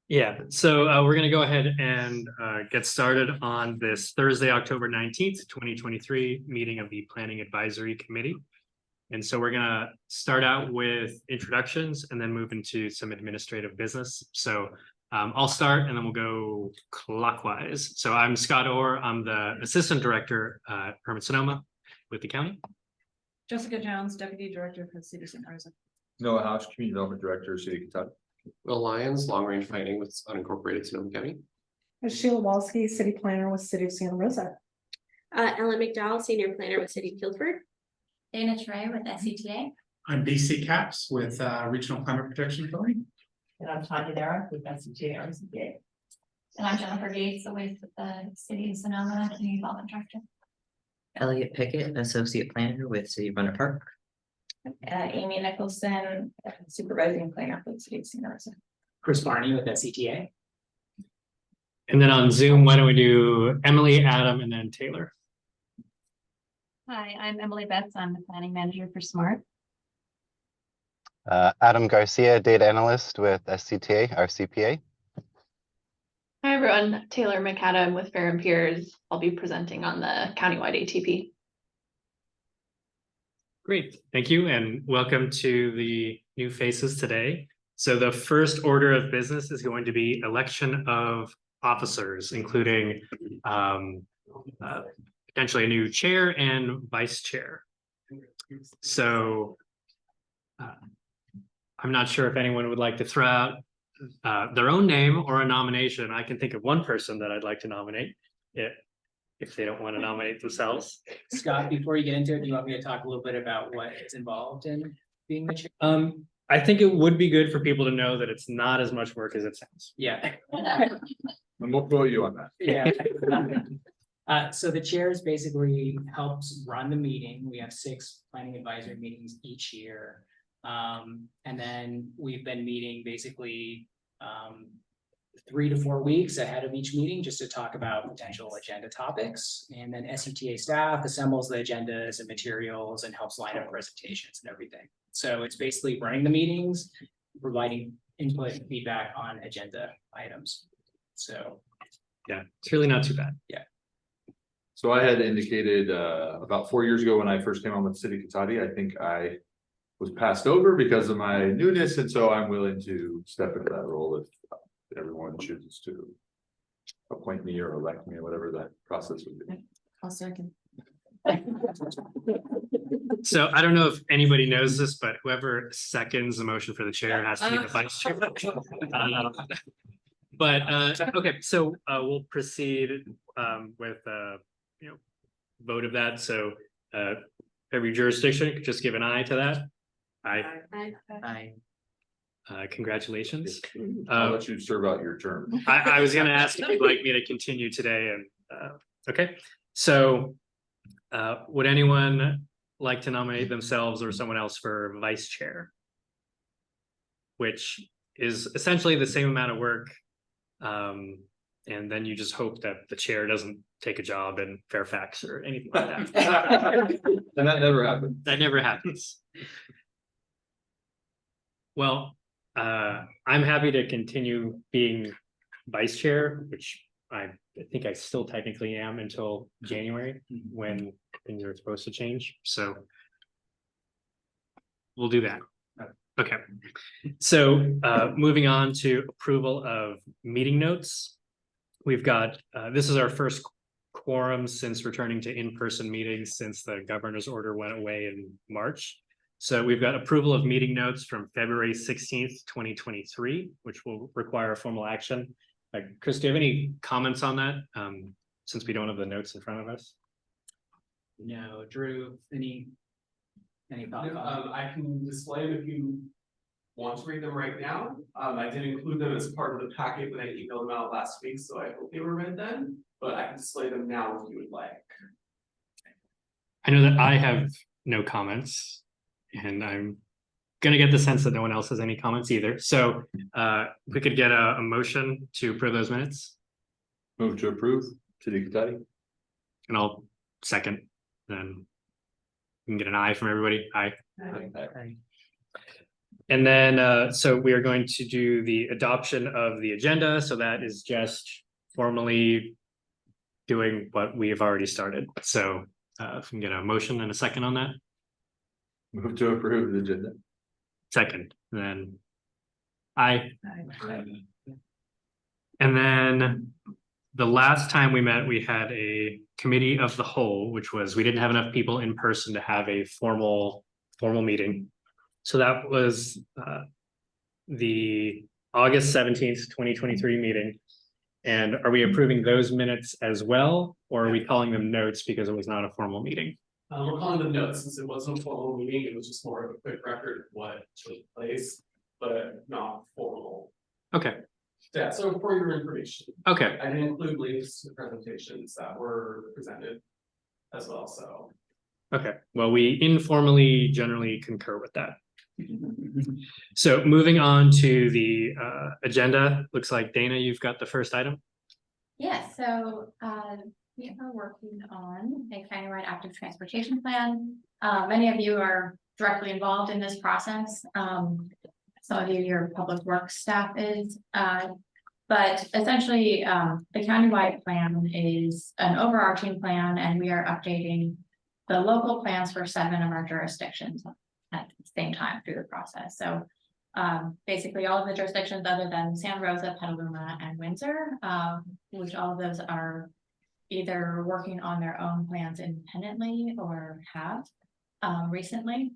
Yeah, so we're going to go ahead and get started on this Thursday, October 19th, 2023 meeting of the Planning Advisory Committee. And so we're going to start out with introductions and then move into some administrative business. So I'll start and then we'll go clockwise. So I'm Scott Orr. I'm the Assistant Director at Permit Sonoma with the county. Jessica Jones, Deputy Director for the City of Santa Rosa. Noah House, Community Development Director, City of Kentucky. Will Lyons, Long Range Planning with unincorporated Sonoma County. Sheila Walsky, City Planner with City of Santa Rosa. Ellen McDowell, Senior Planner with City of Guilford. Dana Trey with SCTA. I'm BC Caps with Regional Climate Protection Authority. And I'm Tanya Dara with SCTA RCPA. And I'm Jennifer Gates, with the City of Sonoma Community Development Director. Elliot Pickett, Associate Planner with City of Runner Park. Amy Nicholson, Supervising Planner for the City of Santa Rosa. Chris Barney with SCTA. And then on Zoom, why don't we do Emily, Adam, and then Taylor? Hi, I'm Emily Betts. I'm the Planning Manager for SMART. Adam Garcia, Data Analyst with SCTA, RCPA. Hi everyone, Taylor McAdam with Fair and Peers. I'll be presenting on the countywide ATP. Great, thank you, and welcome to the new faces today. So the first order of business is going to be election of officers, including potentially a new chair and vice chair. So I'm not sure if anyone would like to throw out their own name or a nomination. I can think of one person that I'd like to nominate if they don't want to nominate themselves. Scott, before you get into it, do you want me to talk a little bit about what is involved in being the chair? I think it would be good for people to know that it's not as much work as it sounds. Yeah. And we'll throw you on that. Yeah. So the chairs basically helps run the meeting. We have 6 planning advisory meetings each year. And then we've been meeting basically 3 to 4 weeks ahead of each meeting just to talk about potential agenda topics. And then SCTA staff assembles the agendas and materials and helps line up presentations and everything. So it's basically running the meetings, providing input and feedback on agenda items. So yeah, it's really not too bad. Yeah. So I had indicated about 4 years ago when I first came on with City of Kentucky, I think I was passed over because of my newness. And so I'm willing to step into that role if everyone chooses to appoint me or elect me or whatever that process would be. I'll second. So I don't know if anybody knows this, but whoever seconds the motion for the chair has to be the vice chair. Okay, so we'll proceed with vote of that. So every jurisdiction could just give an aye to that. Aye. Aye. Congratulations. I'll let you serve out your term. I was going to ask if you'd like me to continue today, and okay. So would anyone like to nominate themselves or someone else for vice chair? Which is essentially the same amount of work. And then you just hope that the chair doesn't take a job in Fairfax or anything like that. And that never happened. That never happens. Well, I'm happy to continue being vice chair, which I think I still technically am until January when things are supposed to change. So we'll do that. Okay. So moving on to approval of meeting notes. We've got, this is our first quorum since returning to in-person meetings since the governor's order went away in March. So we've got approval of meeting notes from February 16th, 2023, which will require a formal action. Chris, do you have any comments on that? Since we don't have the notes in front of us. No, Drew, any thoughts? I can display them if you want to read them right now. I did include them as part of the packet when I emailed them out last week, so I hope they were read then, but I can display them now if you would like. I know that I have no comments, and I'm gonna get the sense that no one else has any comments either. So we could get a motion to approve those minutes. Move to approve, City of Kentucky. And I'll second, then we can get an aye from everybody. Aye. Aye. And then, so we are going to do the adoption of the agenda, so that is just formally doing what we have already started, so if we can get a motion and a second on that. Move to approve the agenda. Second, then. Aye. And then the last time we met, we had a committee of the whole, which was, we didn't have enough people in person to have a formal meeting. So that was the August 17th, 2023 meeting. And are we approving those minutes as well, or are we calling them notes because it was not a formal meeting? We're calling them notes since it wasn't a formal meeting, it was just more of a quick record of what took place, but not formal. Okay, Yeah, so for your information, okay, I did include links to presentations that were presented as well, so. okay. Well, we informally generally concur with that. So moving on to the agenda, looks like Dana, you've got the first item. Yes, so we are working on a countywide active transportation plan. Many of you are directly involved in this process. Some of you, your public works staff is, but essentially the countywide plan is an overarching plan, and we are updating the local plans for 7 of our jurisdictions at the same time through the process. So basically all of the jurisdictions other than Santa Rosa, Petaluma, and Windsor, which all of those are either working on their own plans independently or have recently.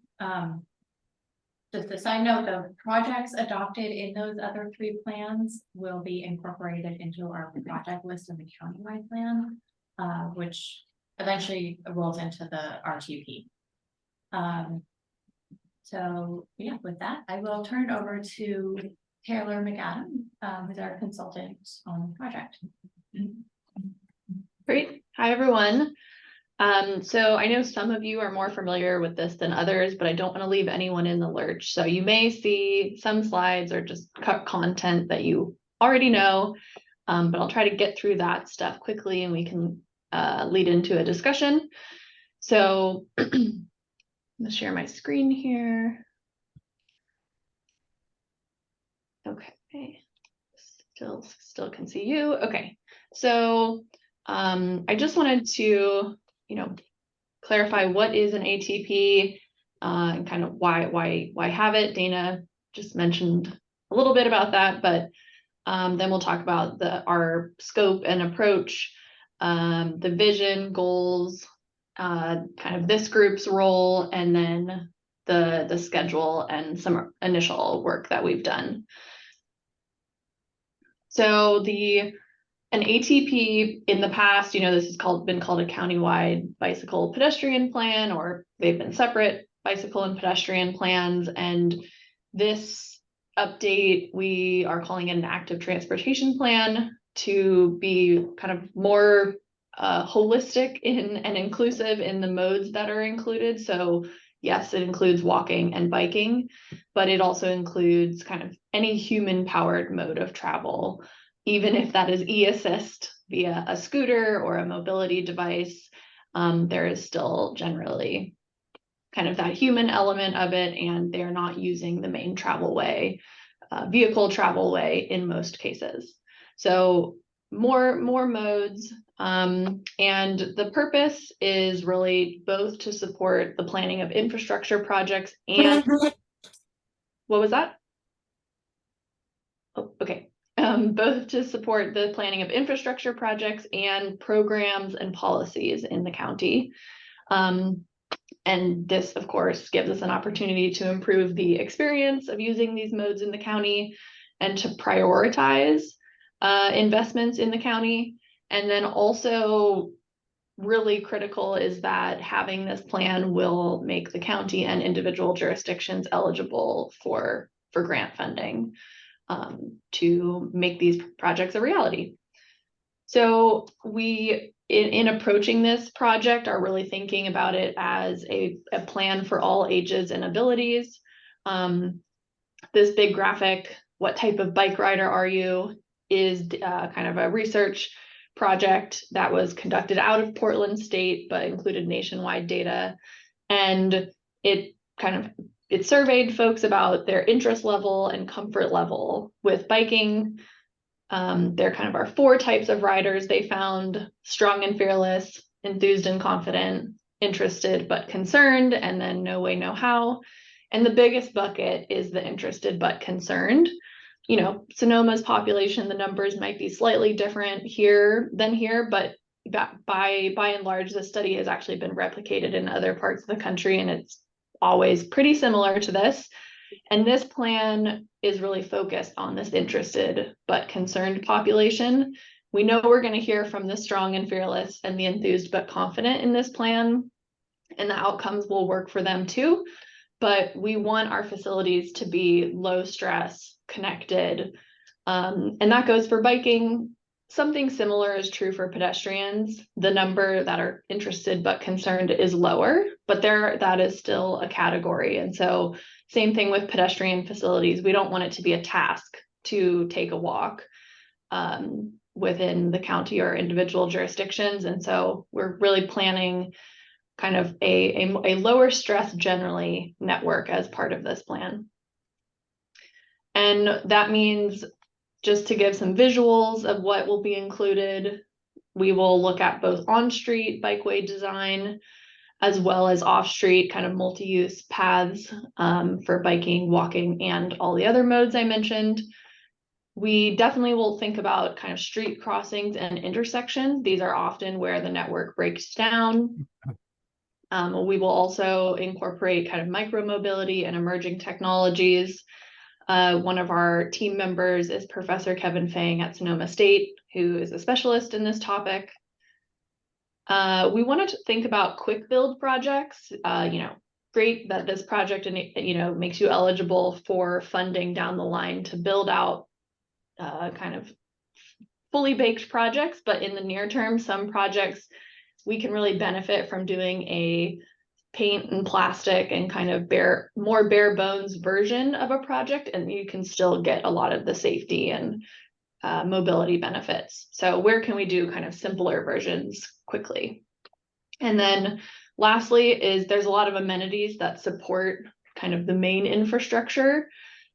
Just a side note, the projects adopted in those other 3 plans will be incorporated into our project list in the countywide plan, which eventually rolls into the RTP. So yeah, with that, I will turn it over to Taylor McAdam, who's our consultant on the project. Great. Hi, everyone. So I know some of you are more familiar with this than others, but I don't want to leave anyone in the lurch. So you may see some slides or just cut content that you already know, but I'll try to get through that stuff quickly and we can lead into a discussion. So I'm gonna share my screen here. Okay, still can see you. Okay, so I just wanted to, clarify what is an ATP and kind of why have it. Dana just mentioned a little bit about that, but then we'll talk about our scope and approach, the vision, goals, kind of this group's role, and then the schedule and some initial work that we've done. So an ATP in the past, this has been called a countywide bicycle pedestrian plan, or they've been separate bicycle and pedestrian plans. And this update, we are calling it an active transportation plan to be kind of more holistic and inclusive in the modes that are included. So yes, it includes walking and biking, but it also includes kind of any human powered mode of travel, even if that is e-assist via a scooter or a mobility device. There is still generally kind of that human element of it, and they're not using the main travel way, vehicle travel way in most cases. So more modes, and the purpose is really both to support the planning of infrastructure projects and what was that? Oh, okay. Both to support the planning of infrastructure projects and programs and policies in the county. And this, of course, gives us an opportunity to improve the experience of using these modes in the county and to prioritize investments in the county. And then also really critical is that having this plan will make the county and individual jurisdictions eligible for grant funding to make these projects a reality. So we, in approaching this project, are really thinking about it as a plan for all ages and abilities. This big graphic, what type of bike rider are you, is kind of a research project that was conducted out of Portland State, but included nationwide data. And it kind of it surveyed folks about their interest level and comfort level with biking. They're kind of our 4 types of riders they found: strong and fearless, enthused and confident, interested but concerned, and then no way, no how. And the biggest bucket is the interested but concerned. You know, Sonoma's population, the numbers might be slightly different here than here, but by and large, the study has actually been replicated in other parts of the country, and it's always pretty similar to this. And this plan is really focused on this interested but concerned population. We know we're going to hear from the strong and fearless and the enthused but confident in this plan, and the outcomes will work for them too. But we want our facilities to be low stress, connected, and that goes for biking. Something similar is true for pedestrians. The number that are interested but concerned is lower, but that is still a category. And so same thing with pedestrian facilities. We don't want it to be a task to take a walk within the county or individual jurisdictions. And so we're really planning kind of a lower stress generally network as part of this plan. And that means, just to give some visuals of what will be included, we will look at both on-street bikeway design as well as off-street kind of multi-use paths for biking, walking, and all the other modes I mentioned. We definitely will think about kind of street crossings and intersections. These are often where the network breaks down. We will also incorporate kind of micro-mobility and emerging technologies. One of our team members is Professor Kevin Fang at Sonoma State, who is a specialist in this topic. We wanted to think about quick build projects. Great that this project, makes you eligible for funding down the line to build out kind of fully baked projects, but in the near term, some projects we can really benefit from doing a paint and plastic and kind of more bare bones version of a project, and you can still get a lot of the safety and mobility benefits. So where can we do kind of simpler versions quickly? And then lastly is there's a lot of amenities that support kind of the main infrastructure,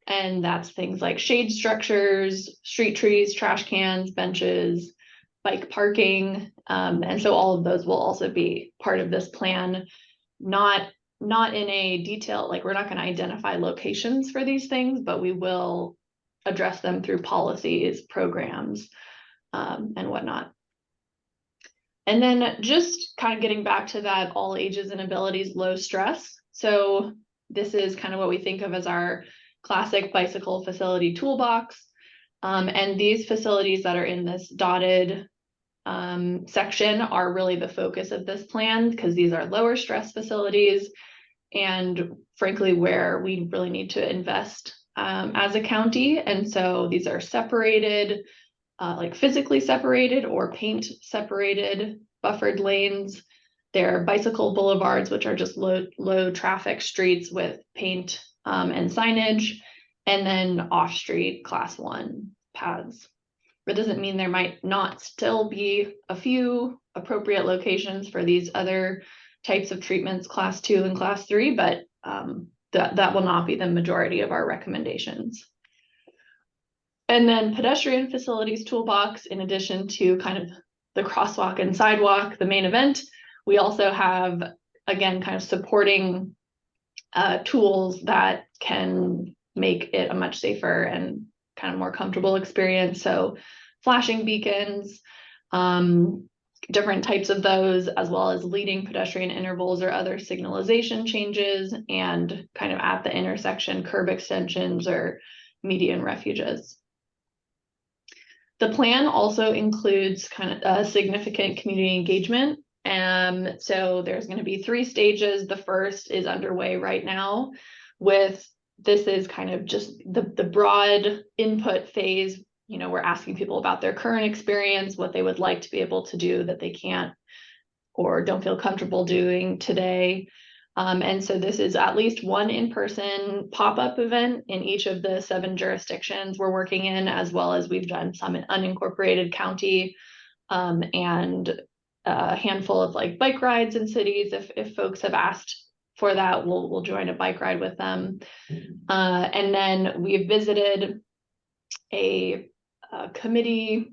and that's things like shade structures, street trees, trash cans, benches, bike parking, and so all of those will also be part of this plan. Not in a detail, like we're not going to identify locations for these things, but we will address them through policies, programs, and whatnot. And then just kind of getting back to that all ages and abilities, low stress. So this is kind of what we think of as our classic bicycle facility toolbox. And these facilities that are in this dotted section are really the focus of this plan, because these are lower stress facilities and frankly where we really need to invest as a county. And so these are separated, like physically separated or paint separated buffered lanes. They're bicycle boulevards, which are just low traffic streets with paint and signage, and then off street class 1 paths. That doesn't mean there might not still be a few appropriate locations for these other types of treatments, class 2 and class 3, but that will not be the majority of our recommendations. And then pedestrian facilities toolbox, in addition to kind of the crosswalk and sidewalk, the main event, we also have, again, kind of supporting tools that can make it a much safer and kind of more comfortable experience. So flashing beacons, different types of those, as well as leading pedestrian intervals or other signalization changes, and kind of at the intersection curb extensions or median refuges. The plan also includes kind of significant community engagement. So there's going to be 3 stages. The first is underway right now this is kind of just the broad input phase. We're asking people about their current experience, what they would like to be able to do that they can't or don't feel comfortable doing today. And so this is at least one in-person pop-up event in each of the 7 jurisdictions we're working in, as well as we've done some in unincorporated county, and a handful of like bike rides in cities if folks have asked for that, we'll join a bike ride with them. And then we visited a committee,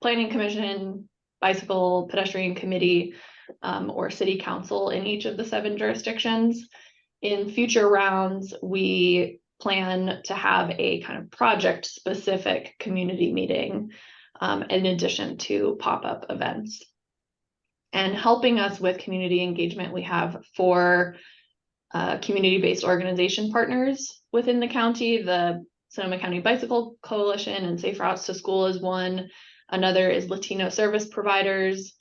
planning commission, bicycle pedestrian committee, or city council in each of the 7 jurisdictions. In future rounds, we plan to have a kind of project specific community meeting, in addition to pop-up events. And helping us with community engagement, we have 4 community-based organization partners within the county. The Sonoma County Bicycle Coalition and Safe Routes to School is one. Another is Latino Service Providers,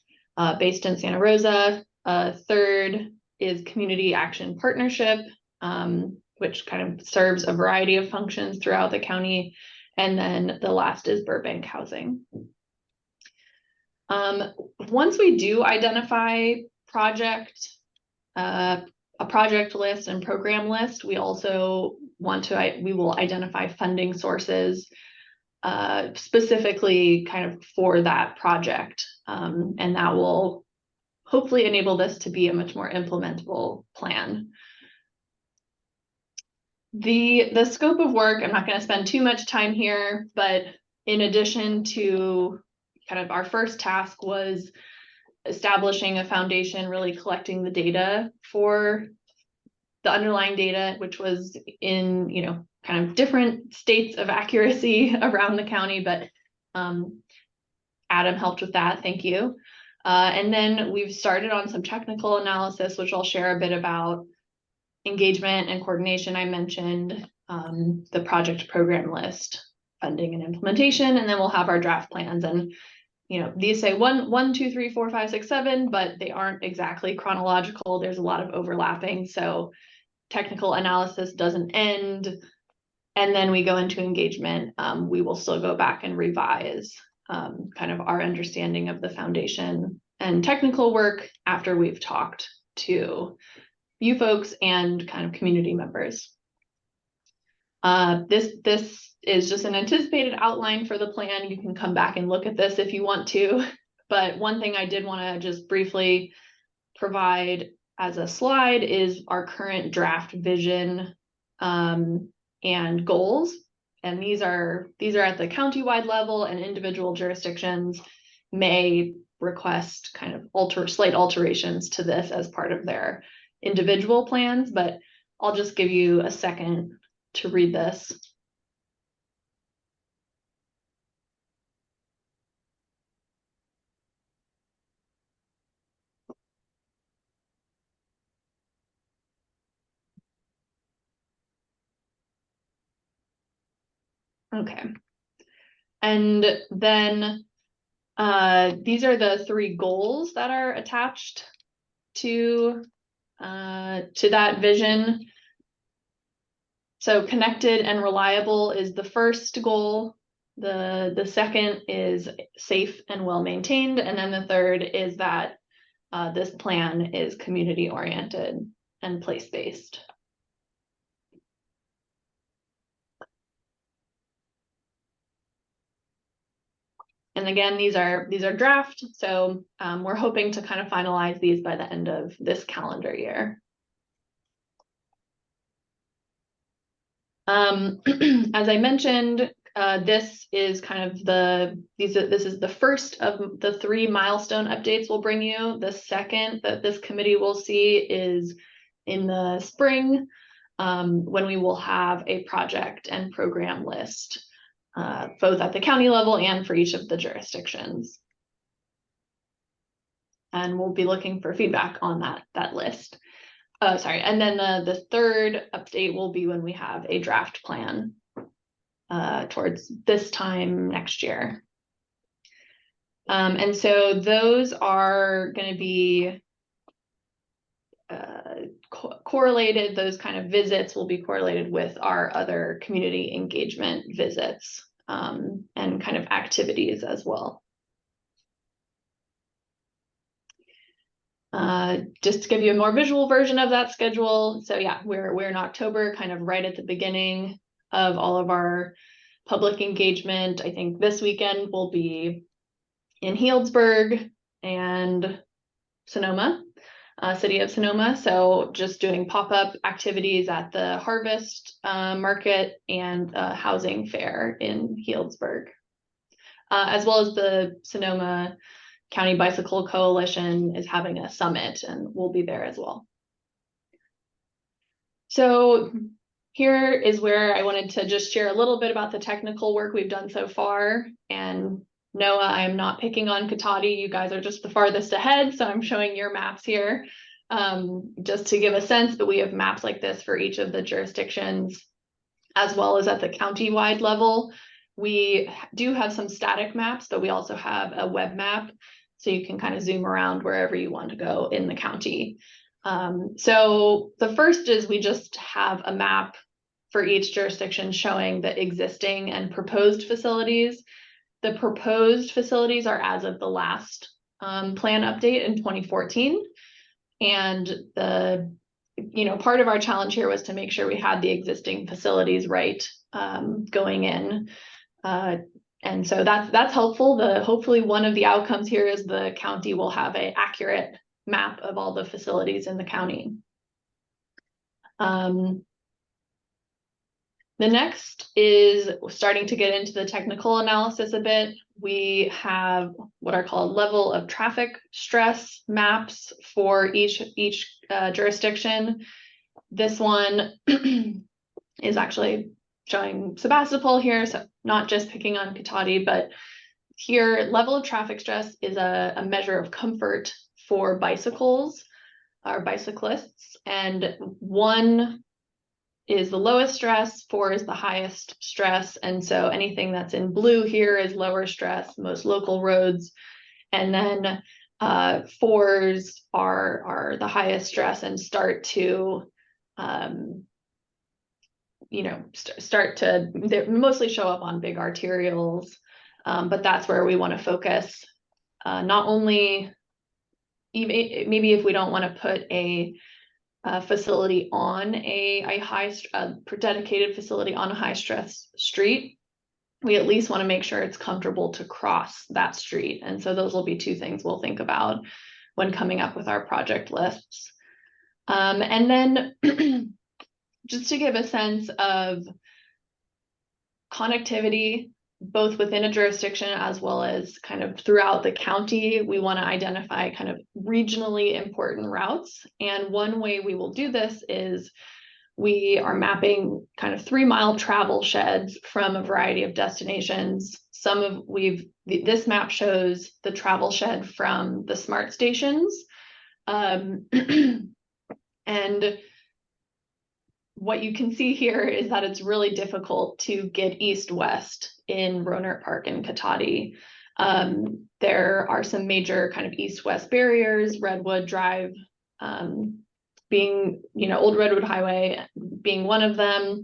based in Santa Rosa. Third is Community Action Partnership, which kind of serves a variety of functions throughout the county. And then the last is Burbank Housing. Once we do identify a project list and program list, we also we will identify funding sources specifically kind of for that project. And that will hopefully enable this to be a much more implementable plan. The scope of work, I'm not going to spend too much time here, but in addition to kind of our first task was establishing a foundation, really collecting the data for the underlying data, which was in, kind of different states of accuracy around the county, but Adam helped with that, thank you. And then we've started on some technical analysis, which I'll share a bit about. Engagement and coordination, I mentioned, the project program list, funding and implementation, and then we'll have our draft plans. And these say 1, 2, 3, 4, 5, 6, 7, but they aren't exactly chronological. There's a lot of overlapping, so technical analysis doesn't end. And then we go into engagement. We will still go back and revise kind of our understanding of the foundation and technical work after we've talked to you folks and kind of community members. This is just an anticipated outline for the plan. You can come back and look at this if you want to. But one thing I did want to just briefly provide as a slide is our current draft vision and goals. And these are at the countywide level, and individual jurisdictions may request kind of slight alterations to this as part of their individual plans, but I'll just give you a second to read this. Okay. And then these are the 3 goals that are attached to that vision. So connected and reliable is the first goal. The second is safe and well maintained. And then the third is that this plan is community oriented and place-based. And again, these are draft, so we're hoping to kind of finalize these by the end of this calendar year. As I mentioned, this is kind of this is the first of the 3 milestone updates we'll bring you. The second that this committee will see is in the spring, when we will have a project and program list, both at the county level and for each of the jurisdictions. And we'll be looking for feedback on that list. And then the third update will be when we have a draft plan towards this time next year. And so those are going to be correlated, those kind of visits will be correlated with our other community engagement visits and kind of activities as well. Just to give you a more visual version of that schedule. So yeah, we're in October, kind of right at the beginning of all of our public engagement. I think this weekend will be in Healdsburg and Sonoma. city of Sonoma. So just doing pop-up activities at the Harvest Market and housing fair in Healdsburg. As well as the Sonoma County Bicycle Coalition is having a summit, and we'll be there as well. So here is where I wanted to just share a little bit about the technical work we've done so far. And Noah, I'm not picking on Cotati. You guys are just the farthest ahead, so I'm showing your maps here just to give a sense. But we have maps like this for each of the jurisdictions, as well as at the county-wide level. We do have some static maps, but we also have a web map, so you can kind of zoom around wherever you want to go in the county. So the first is we just have a map for each jurisdiction showing the existing and proposed facilities. The proposed facilities are as of the last plan update in 2014. And the, part of our challenge here was to make sure we had the existing facilities right going in. And so that's helpful. Hopefully one of the outcomes here is the county will have an accurate map of all the facilities in the county. The next is starting to get into the technical analysis a bit. We have what are called level of traffic stress maps for each jurisdiction. This one is actually showing Sebastopol here, so not just picking on Cotati, but here level of traffic stress is a measure of comfort for bicycles or bicyclists, and 1 is the lowest stress, 4 is the highest stress, and so anything that's in blue here is lower stress, most local roads, and then 4s are the highest stress and start to they mostly show up on big arterials, but that's where we want to focus. Not only even maybe if we don't want to put a facility on a dedicated facility on a high stress street, we at least want to make sure it's comfortable to cross that street. And so those will be 2 things we'll think about when coming up with our project lists. And then just to give a sense of connectivity, both within a jurisdiction as well as kind of throughout the county, we want to identify kind of regionally important routes. And one way we will do this is we are mapping kind of 3-mile travel sheds from a variety of destinations. This map shows the travel shed from the smart stations. And what you can see here is that it's really difficult to get east-west in Rohnert Park and Cotati. There are some major kind of east-west barriers, Redwood Drive being, Old Redwood Highway being one of them.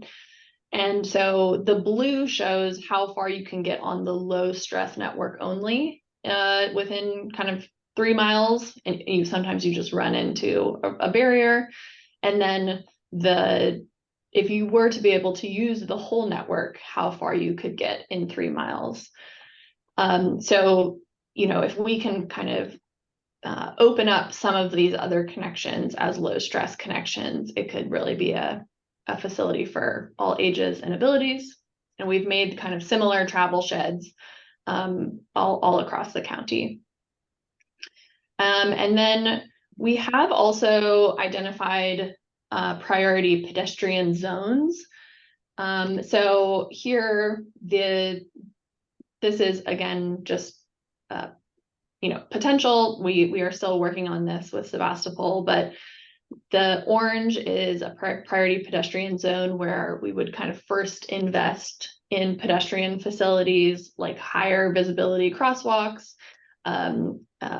And so the blue shows how far you can get on the low stress network only within kind of 3 miles. And sometimes you just run into a barrier. And then if you were to be able to use the whole network, how far you could get in 3 miles. So, if we can kind of open up some of these other connections as low stress connections, it could really be a facility for all ages and abilities. And we've made kind of similar travel sheds all across the county. And then we have also identified priority pedestrian zones. So here, this is again just potential. We are still working on this with Sebastopol, but the orange is a priority pedestrian zone where we would kind of first invest in pedestrian facilities like higher visibility crosswalks,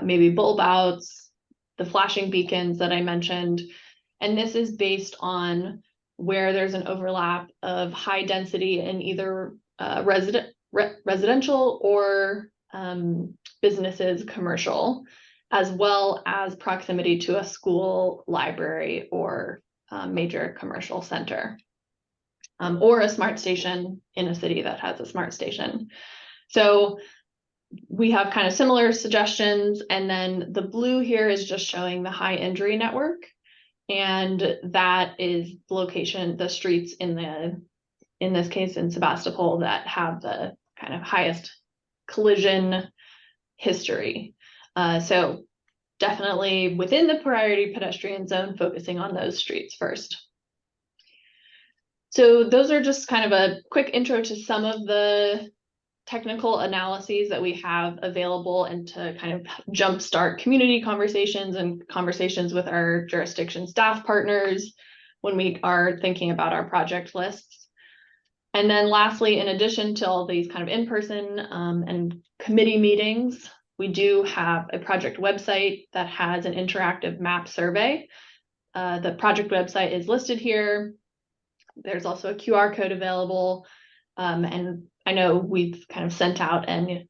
maybe bulb outs, the flashing beacons that I mentioned. And this is based on where there's an overlap of high density in either residential or businesses, commercial, as well as proximity to a school, library, or major commercial center, or a smart station in a city that has a smart station. So we have kind of similar suggestions, and then the blue here is just showing the high injury network. And that is the location, the streets in this case in Sebastopol that have the kind of highest collision history. So definitely within the priority pedestrian zone, focusing on those streets first. So those are just kind of a quick intro to some of the technical analyses that we have available, and to kind of jumpstart community conversations and conversations with our jurisdiction staff partners when we are thinking about our project lists. And then lastly, in addition to all these kind of in-person and committee meetings, we do have a project website that has an interactive map survey. The project website is listed here. There's also a QR code available. And I know we've kind of sent out an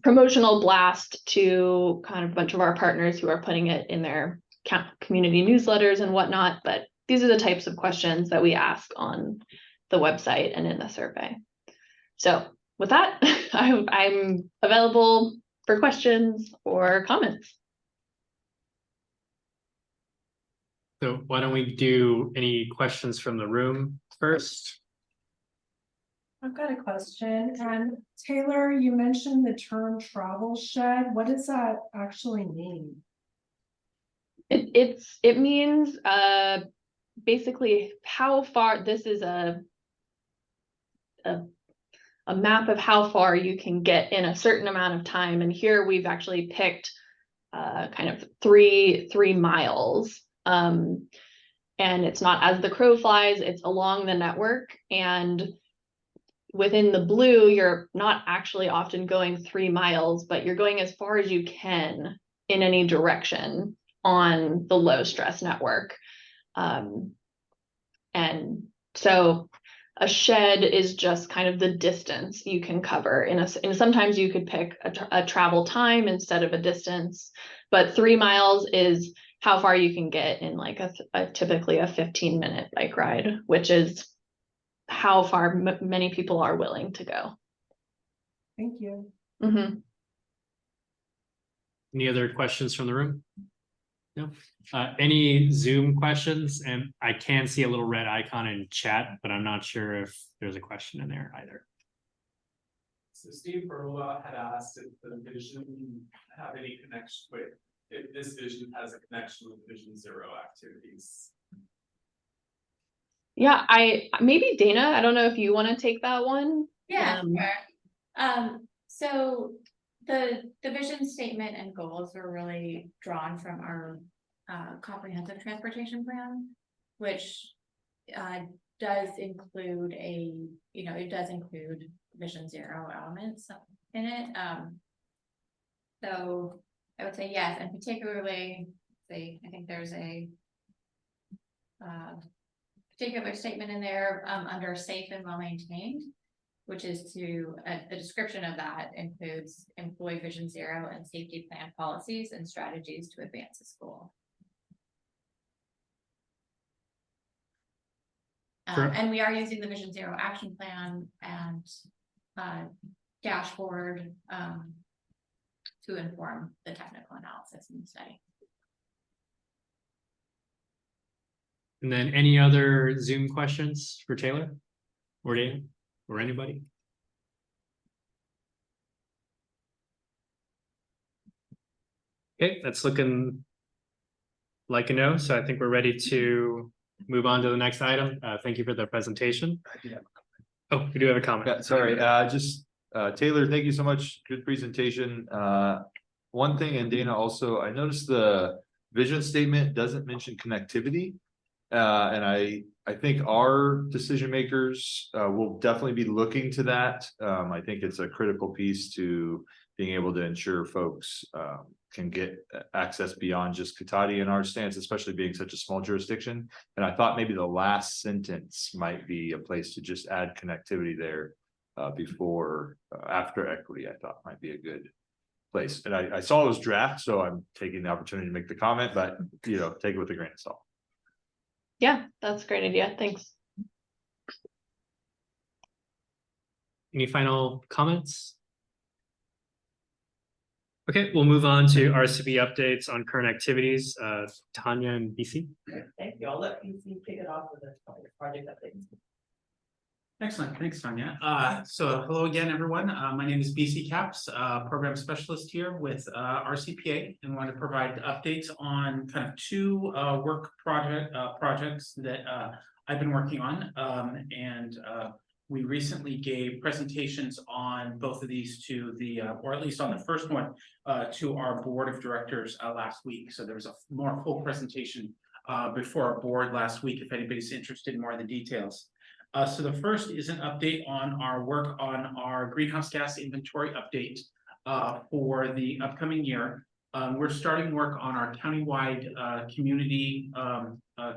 promotional blast to kind of a bunch of our partners who are putting it in their community newsletters and whatnot. But these are the types of questions that we ask on the website and in the survey. So with that, I'm available for questions or comments. So why don't we do any questions from the room first? I've got a question. And Taylor, you mentioned the term travel shed. What does that actually mean? It means basically how far this is a map of how far you can get in a certain amount of time. And here we've actually picked kind of three miles. And it's not as the crow flies, it's along the network. And within the blue, you're not actually often going 3 miles, but you're going as far as you can in any direction on the low stress network. And so a shed is just kind of the distance you can cover and sometimes you could pick a travel time instead of a distance, but 3 miles is how far you can get in like typically a 15-minute bike ride, which is how far many people are willing to go. Thank you. Mm-hmm. Any other questions from the room? No. Any Zoom questions? And I can see a little red icon in chat, but I'm not sure if there's a question in there either. So Steve Berla had asked if the vision have any connection with, if this vision has a connection with Vision Zero activities. Yeah, maybe Dana, I don't know if you want to take that one. Yeah, sure. So the vision statement and goals are really drawn from our comprehensive transportation plan, which does include it does include Vision Zero elements in it. So I would say yes, and particularly, I think there's a particular statement in there under safe and well-maintained, which is the description of that includes employ Vision Zero and safety plan policies and strategies to advance the school. Sure. And we are using the Vision Zero action plan and dashboard to inform the technical analysis in the study. And then any other Zoom questions for Taylor or Dana or anybody? Okay, that's looking like a no. So I think we're ready to move on to the next item. Thank you for the presentation. Oh, we do have a comment. Yeah, sorry, Taylor, thank you so much. Good presentation. One thing, and Dana also, I noticed the vision statement doesn't mention connectivity. And I think our decision makers will definitely be looking to that. I think it's a critical piece to being able to ensure folks can get access beyond just Cotati in our stance, especially being such a small jurisdiction. And I thought maybe the last sentence might be a place to just add connectivity there after equity. I thought might be a good place. And I saw it was draft, so I'm taking the opportunity to make the comment, but take it with a grain of salt. Yeah, that's a great idea. Thanks. Any final comments? Okay, we'll move on to RCP updates on current activities. Tanya and BC. Thank you. I'll let PC kick it off with a project updates. Excellent, thanks, Tanya. So hello again, everyone. My name is BC Caps, program specialist here with RCPA, and want to provide updates on kind of two work projects that I've been working on. We recently gave presentations on both of these to the, or at least on the first one, to our board of directors last week. So there was a more full presentation before our board last week, if anybody's interested in more of the details. So the first is an update on our work on our greenhouse gas inventory update for the upcoming year. We're starting work on our countywide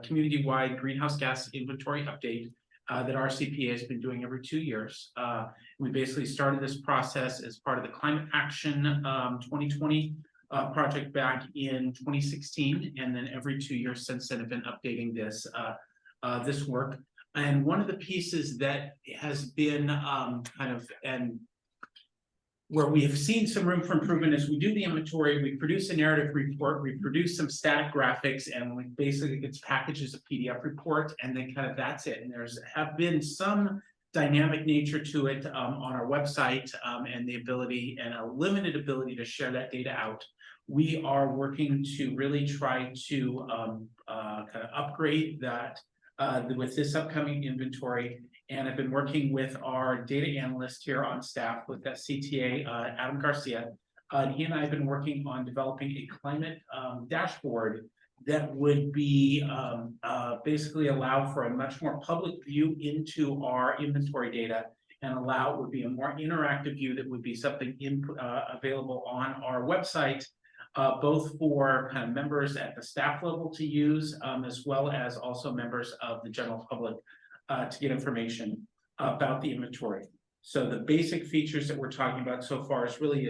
community-wide greenhouse gas inventory update that RCPA has been doing every 2 years. We basically started this process as part of the Climate Action 2020 project back in 2016, and then every 2 years since then have been updating this this work. And one of the pieces that has been where we have seen some room for improvement is we do the inventory, we produce a narrative report, we produce some static graphics, and we basically gets packaged as a PDF report, and then kind of that's it. And there's have been some dynamic nature to it on our website and the ability and a limited ability to share that data out. We are working to really try to kind of upgrade that with this upcoming inventory. And I've been working with our data analyst here on staff with that CTA, Adam Garcia. He and I have been working on developing a climate dashboard that would be basically allow for a much more public view into our inventory data, and allow it would be a more interactive view that would be something available on our website, both for kind of members at the staff level to use, as well as also members of the general public to get information about the inventory. So the basic features that we're talking about so far is really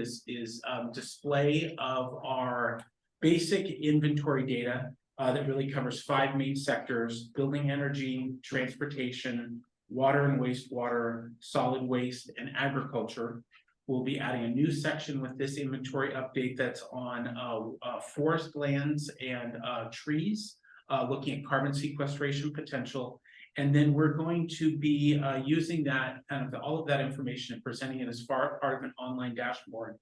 display of our basic inventory data that really covers 5 main sectors: building, energy, transportation, water and wastewater, solid waste, and agriculture. We'll be adding a new section with this inventory update that's on forest lands and trees, looking at carbon sequestration potential. And then we're going to be using that kind of all of that information and presenting it as part of an online dashboard,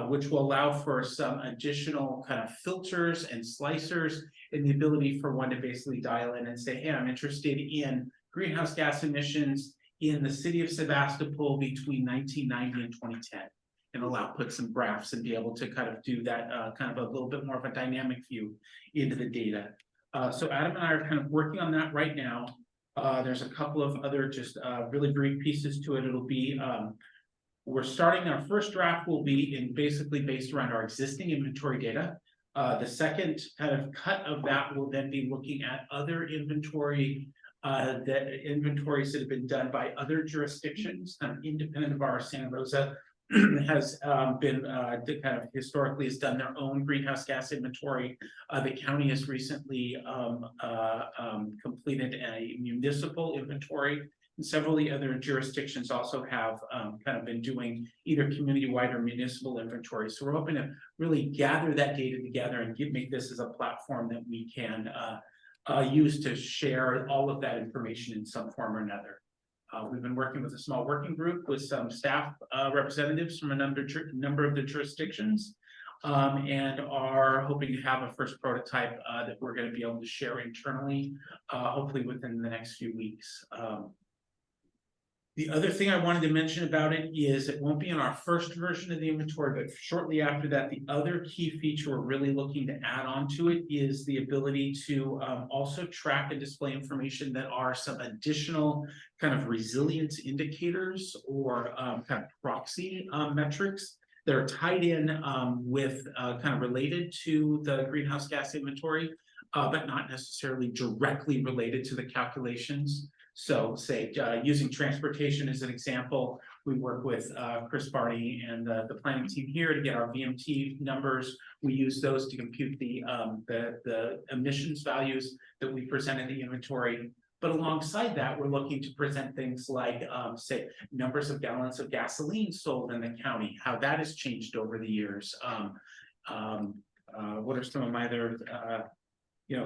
which will allow for some additional kind of filters and slicers, and the ability for one to basically dial in and say, hey, I'm interested in greenhouse gas emissions in the city of Sebastopol between 1990 and 2010, and put some graphs and be able to kind of do that kind of a little bit more of a dynamic view into the data. So Adam and I are kind of working on that right now. There's a couple of other just really brief pieces to it. It'll be, we're starting, our first draft will be basically based around our existing inventory data. The second kind of cut of that will then be looking at other inventories that have been done by other jurisdictions, kind of independent of our Santa Rosa has been kind of historically has done their own greenhouse gas inventory. The county has recently completed a municipal inventory, and several of the other jurisdictions also have kind of been doing either community-wide or municipal inventory. So we're hoping to really gather that data together and make this as a platform that we can use to share all of that information in some form or another. We've been working with a small working group with some staff representatives from a number of the jurisdictions, and are hoping to have a first prototype that we're going to be able to share internally, hopefully within the next few weeks. The other thing I wanted to mention about it is it won't be in our first version of the inventory, but shortly after that, the other key feature we're really looking to add on to it is the ability to also track and display information that are some additional kind of resilience indicators or kind of proxy metrics that are tied in with kind of related to the greenhouse gas inventory, but not necessarily directly related to the calculations. So say using transportation as an example, we work with Chris Barney and the planning team here to get our VMT numbers. We use those to compute the emissions values that we present in the inventory. But alongside that, we're looking to present things like, say, numbers of gallons of gasoline sold in the county, how that has changed over the years. What are some of my other,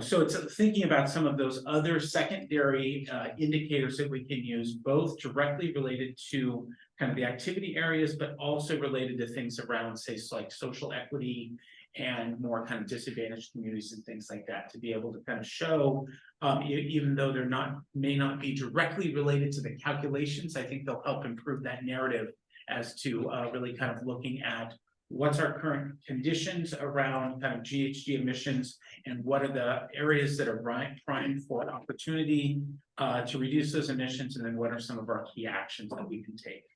so it's thinking about some of those other secondary indicators that we can use, both directly related to kind of the activity areas, but also related to things around, say, like social equity and more kind of disadvantaged communities and things like that, to be able to kind of show, even though they're may not be directly related to the calculations, I think they'll help improve that narrative as to really kind of looking at what's our current conditions around kind of GHG emissions, and what are the areas that are primed for opportunity to reduce those emissions, and then what are some of our key actions that we can take.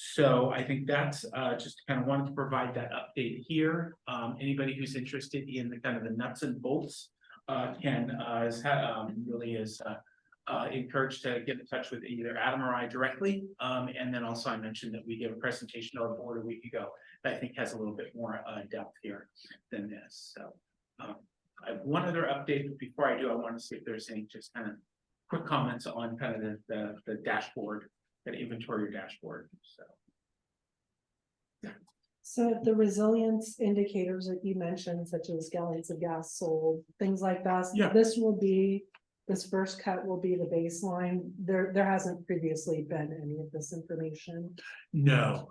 So I think that's just kind of wanted to provide that update here. Anybody who's interested in the kind of the nuts and bolts really is encouraged to get in touch with either Adam or I directly. And then also I mentioned that we gave a presentation to our board a week ago that I think has a little bit more depth here than this. So I have one other update, but before I do, I want to see if there's any just kind of quick comments on kind of the dashboard, that inventory dashboard. So the resilience indicators that you mentioned, such as gallons of gas sold, things like that. Yeah. This first cut will be the baseline. There hasn't previously been any of this information. No.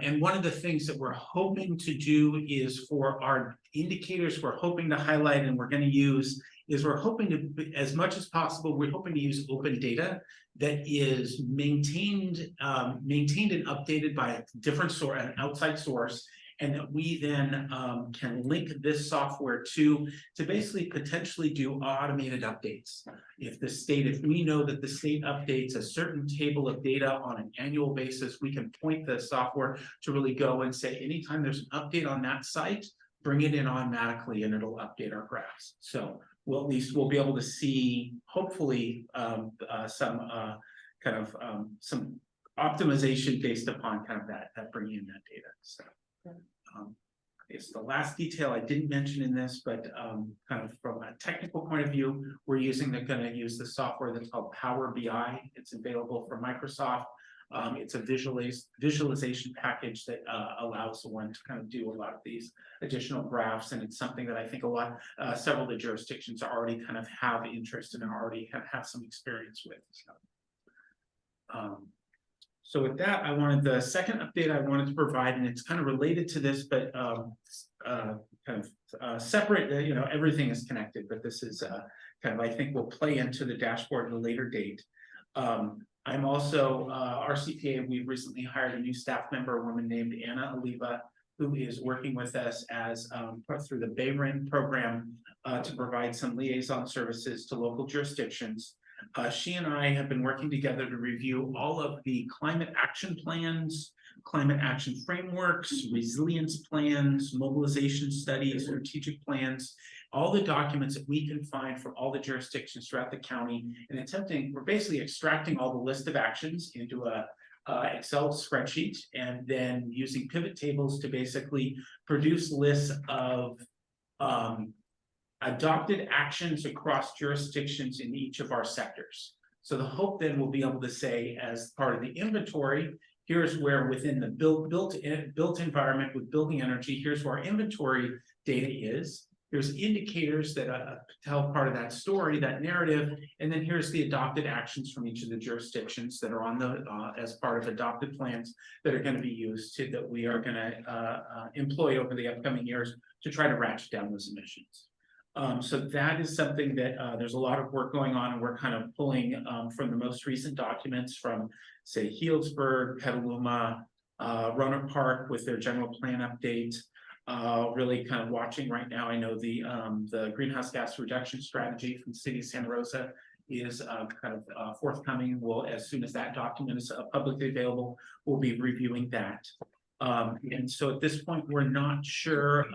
And one of the things that we're hoping to do is for our indicators, we're hoping to highlight, and we're going to use, is we're hoping to, as much as possible, we're hoping to use open data that is maintained and updated by a different source, an outside source, and that we then can link this software to basically potentially do automated updates. If we know that the state updates a certain table of data on an annual basis, we can point the software to really go and say, anytime there's an update on that site, bring it in automatically and it'll update our graphs. So we'll be able to see, hopefully, some optimization based upon kind of that bringing in that data. So. It's the last detail I didn't mention in this, but kind of from a technical point of view, we're going to use the software that's called Power BI. It's available from Microsoft. It's a visualization package that allows one to kind of do a lot of these additional graphs, and it's something that I think several of the jurisdictions already kind of have interest in and already have some experience with. So with that, the second update I wanted to provide, and it's kind of related to this, but separate, everything is connected, but this is kind of, I think, will play into the dashboard at a later date. I'm also, RCPA, we've recently hired a new staff member, a woman named Anna Oliva, who is working with us as through the BayRIN program to provide some liaison services to local jurisdictions. She and I have been working together to review all of the climate action plans, climate action frameworks, resilience plans, mobilization studies, strategic plans, all the documents that we can find from all the jurisdictions throughout the county, and we're basically extracting all the list of actions into a Excel spreadsheet, and then using pivot tables to basically produce lists of adopted actions across jurisdictions in each of our sectors. So the hope then will be able to say, as part of the inventory, here's where within the built environment with building energy, here's where our inventory data is. There's indicators that tell part of that story, that narrative, and then here's the adopted actions from each of the jurisdictions that are on the as part of adopted plans that are going to be used that we are going to employ over the upcoming years to try to ratchet down those emissions. So that is something that there's a lot of work going on, and we're kind of pulling from the most recent documents from, say, Healdsburg, Petaluma, Roanoke Park with their general plan update. Really kind of watching right now. I know the greenhouse gas reduction strategy from the city of Santa Rosa is kind of forthcoming. As soon as that document is publicly available, we'll be reviewing that. And so at this point, we're not sure.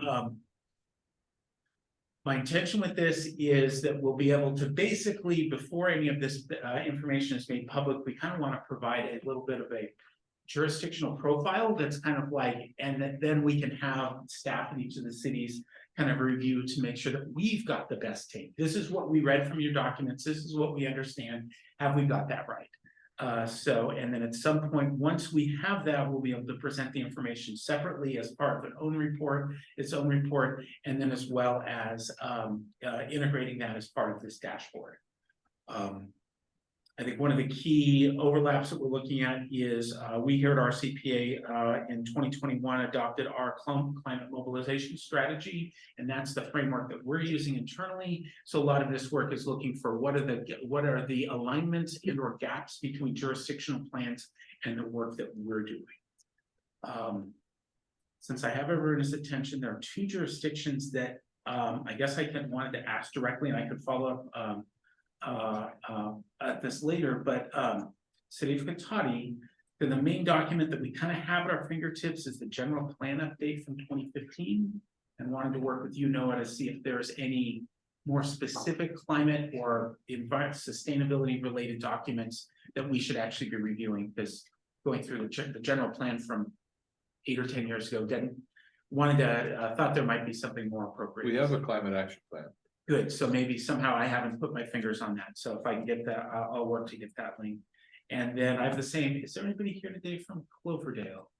My intention with this is that we'll be able to basically, before any of this information is made public, we kind of want to provide a little bit of a jurisdictional profile that's kind of like, and then we can have staff in each of the cities kind of review to make sure that we've got the best take. This is what we read from your documents. This is what we understand. Have we got that right? And then at some point, once we have that, we'll be able to present the information separately as part of its own report, and then as well as integrating that as part of this dashboard. I think one of the key overlaps that we're looking at is we here at RCPA in 2021 adopted our climate mobilization strategy, and that's the framework that we're using internally. So a lot of this work is looking for what are the alignments and or gaps between jurisdictional plans and the work that we're doing. Since I have everyone's attention, there are two jurisdictions that I guess wanted to ask directly, and I could follow up at this later, but City of Cotati, the main document that we kind of have at our fingertips is the general plan update from 2015, and wanted to work with you, Noah, to see if there's any more specific climate or sustainability related documents that we should actually be reviewing, because going through the general plan from 8 or 10 years ago thought there might be something more appropriate. We have a climate action plan. Good, so maybe somehow I haven't put my fingers on that, so if I can get that, I'll work to get that link. And then I have the same, is there anybody here today from Cloverdale?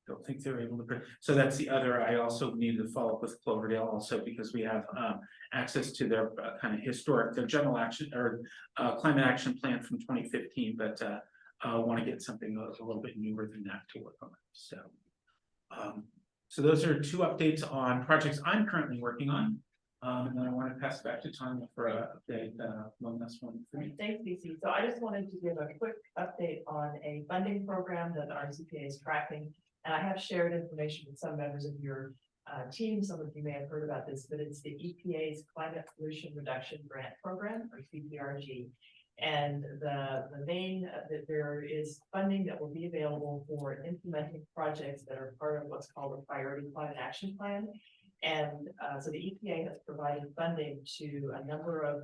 Don't think they're able to, so that's the other, I also need to follow up with Cloverdale also, because we have access to their kind of historic, their general action or climate action plan from 2015, but want to get something a little bit newer than that to work on. So those are two updates on projects I'm currently working on. And then I want to pass it back to Tanya for an update, one last one. Thanks, BC. So I just wanted to give a quick update on a funding program that the RCPA is tracking. And I have shared information with some members of your team. Some of you may have heard about this, but it's the EPA's Climate Pollution Reduction Grant Program, or CPRG. And the main, that there is funding that will be available for implementing projects that are part of what's called a Priority Climate Action Plan. And so the EPA has provided funding to a number of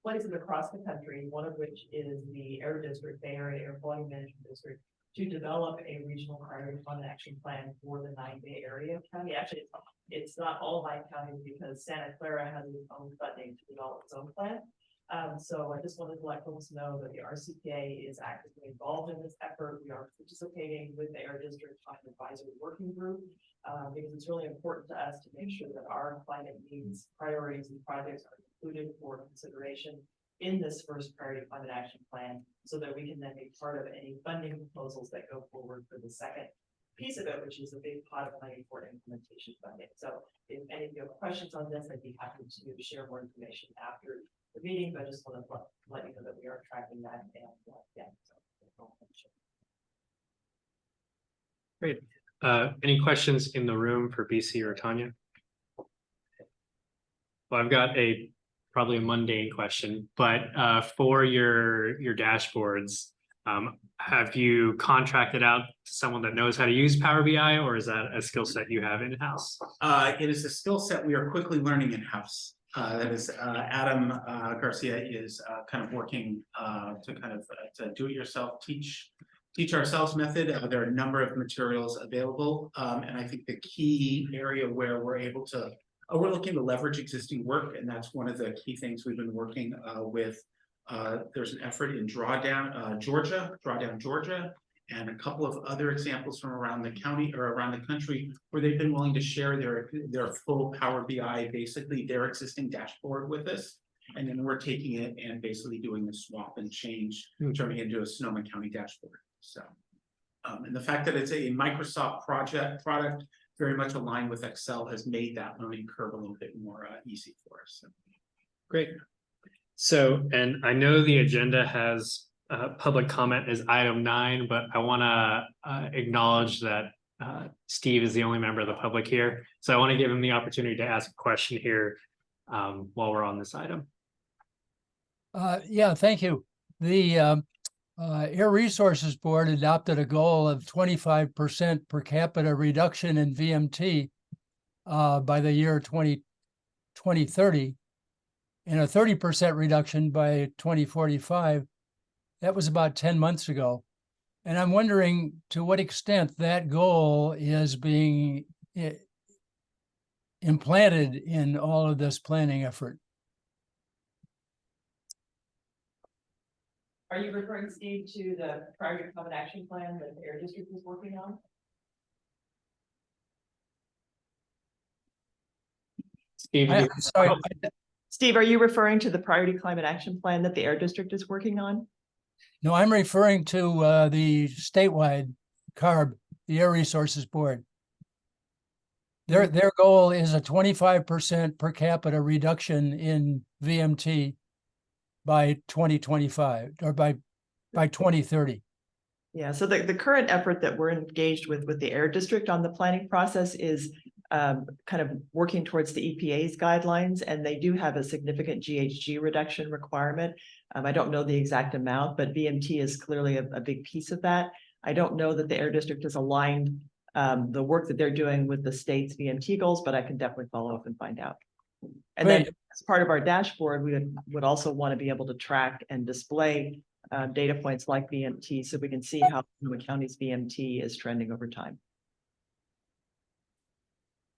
places across the country, one of which is the Air District, Bay Area Air Quality Management District, to develop a regional priority climate action plan for the 9 Bay Area county. Actually, it's not all 9 counties, because Santa Clara has its own funding to develop its own plan. So I just wanted to let folks know that the RCPA is actively involved in this effort. We are participating with the Air District Climate Advisory Working Group, because it's really important to us to make sure that our climate needs, priorities, and projects are included for consideration in this first priority climate action plan, so that we can then be part of any funding proposals that go forward for the second piece of it, which is a big pot of money for implementation funding. So if any of you have questions on this, I'd be happy to share more information after the meeting, but I just want to let you know that we are tracking that. And Great. Any questions in the room for BC or Tanya? Well, I've got probably a mundane question, but for your dashboards, have you contracted out to someone that knows how to use Power BI, or is that a skill set you have in-house? It is a skill set we are quickly learning in-house. That is Adam Garcia is kind of working to kind of to do it yourself, teach ourselves method. There are a number of materials available, and I think the key area where we're able to we're looking to leverage existing work, and that's one of the key things we've been working with. There's an effort in Drawdown Georgia, and a couple of other examples from around the county or around the country where they've been willing to share their full Power BI, basically their existing dashboard with us. And then we're taking it and basically doing the swap and change, turning it into a Sonoma County dashboard. So, and the fact that it's a Microsoft product very much aligned with Excel has made that learning curve a little bit more easy for us. So. Great. So, and I know the agenda has public comment as item 9, but I want to acknowledge that Steve is the only member of the public here. So I want to give him the opportunity to ask a question here while we're on this item. Yeah, thank you. The Air Resources Board adopted a goal of 25% per capita reduction in VMT by the year 2030 and a 30% reduction by 2045. That was about 10 months ago. And I'm wondering to what extent that goal is being implanted in all of this planning effort. Are you referring, Steve, to the Priority Common Action Plan that the Air District is working on? Steve, I'm sorry, Steve, are you referring to the Priority Climate Action Plan that the Air District is working on? no, I'm referring to the statewide CARB, the Air Resources Board. Their goal is a 25% per capita reduction in VMT by 2025 or by 2030. Yeah, so the current effort that we're engaged with the Air District on the planning process is kind of working towards the EPA's guidelines, and they do have a significant GHG reduction requirement. I don't know the exact amount, but VMT is clearly a big piece of that. I don't know that the Air District has aligned the work that they're doing with the state's VMT goals, but I can definitely follow up and find out. And then as part of our dashboard, we would also want to be able to track and display data points like VMT, so we can see how the county's VMT is trending over time.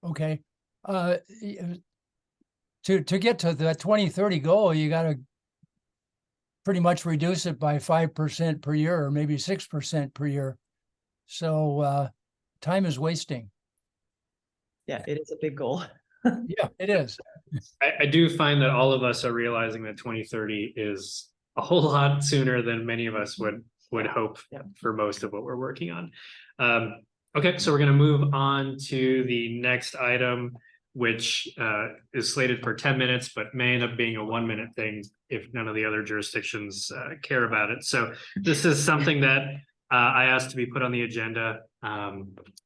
Okay. To get to the 2030 goal, you got to pretty much reduce it by 5% per year, or maybe 6% per year. So time is wasting. Yeah, it is a big goal. Yeah, it is. I do find that all of us are realizing that 2030 is a whole lot sooner than many of us would hope for most of what we're working on. Okay, so we're going to move on to the next item, which is slated for 10 minutes, but may end up being a 1-minute thing if none of the other jurisdictions care about it. So this is something that I asked to be put on the agenda.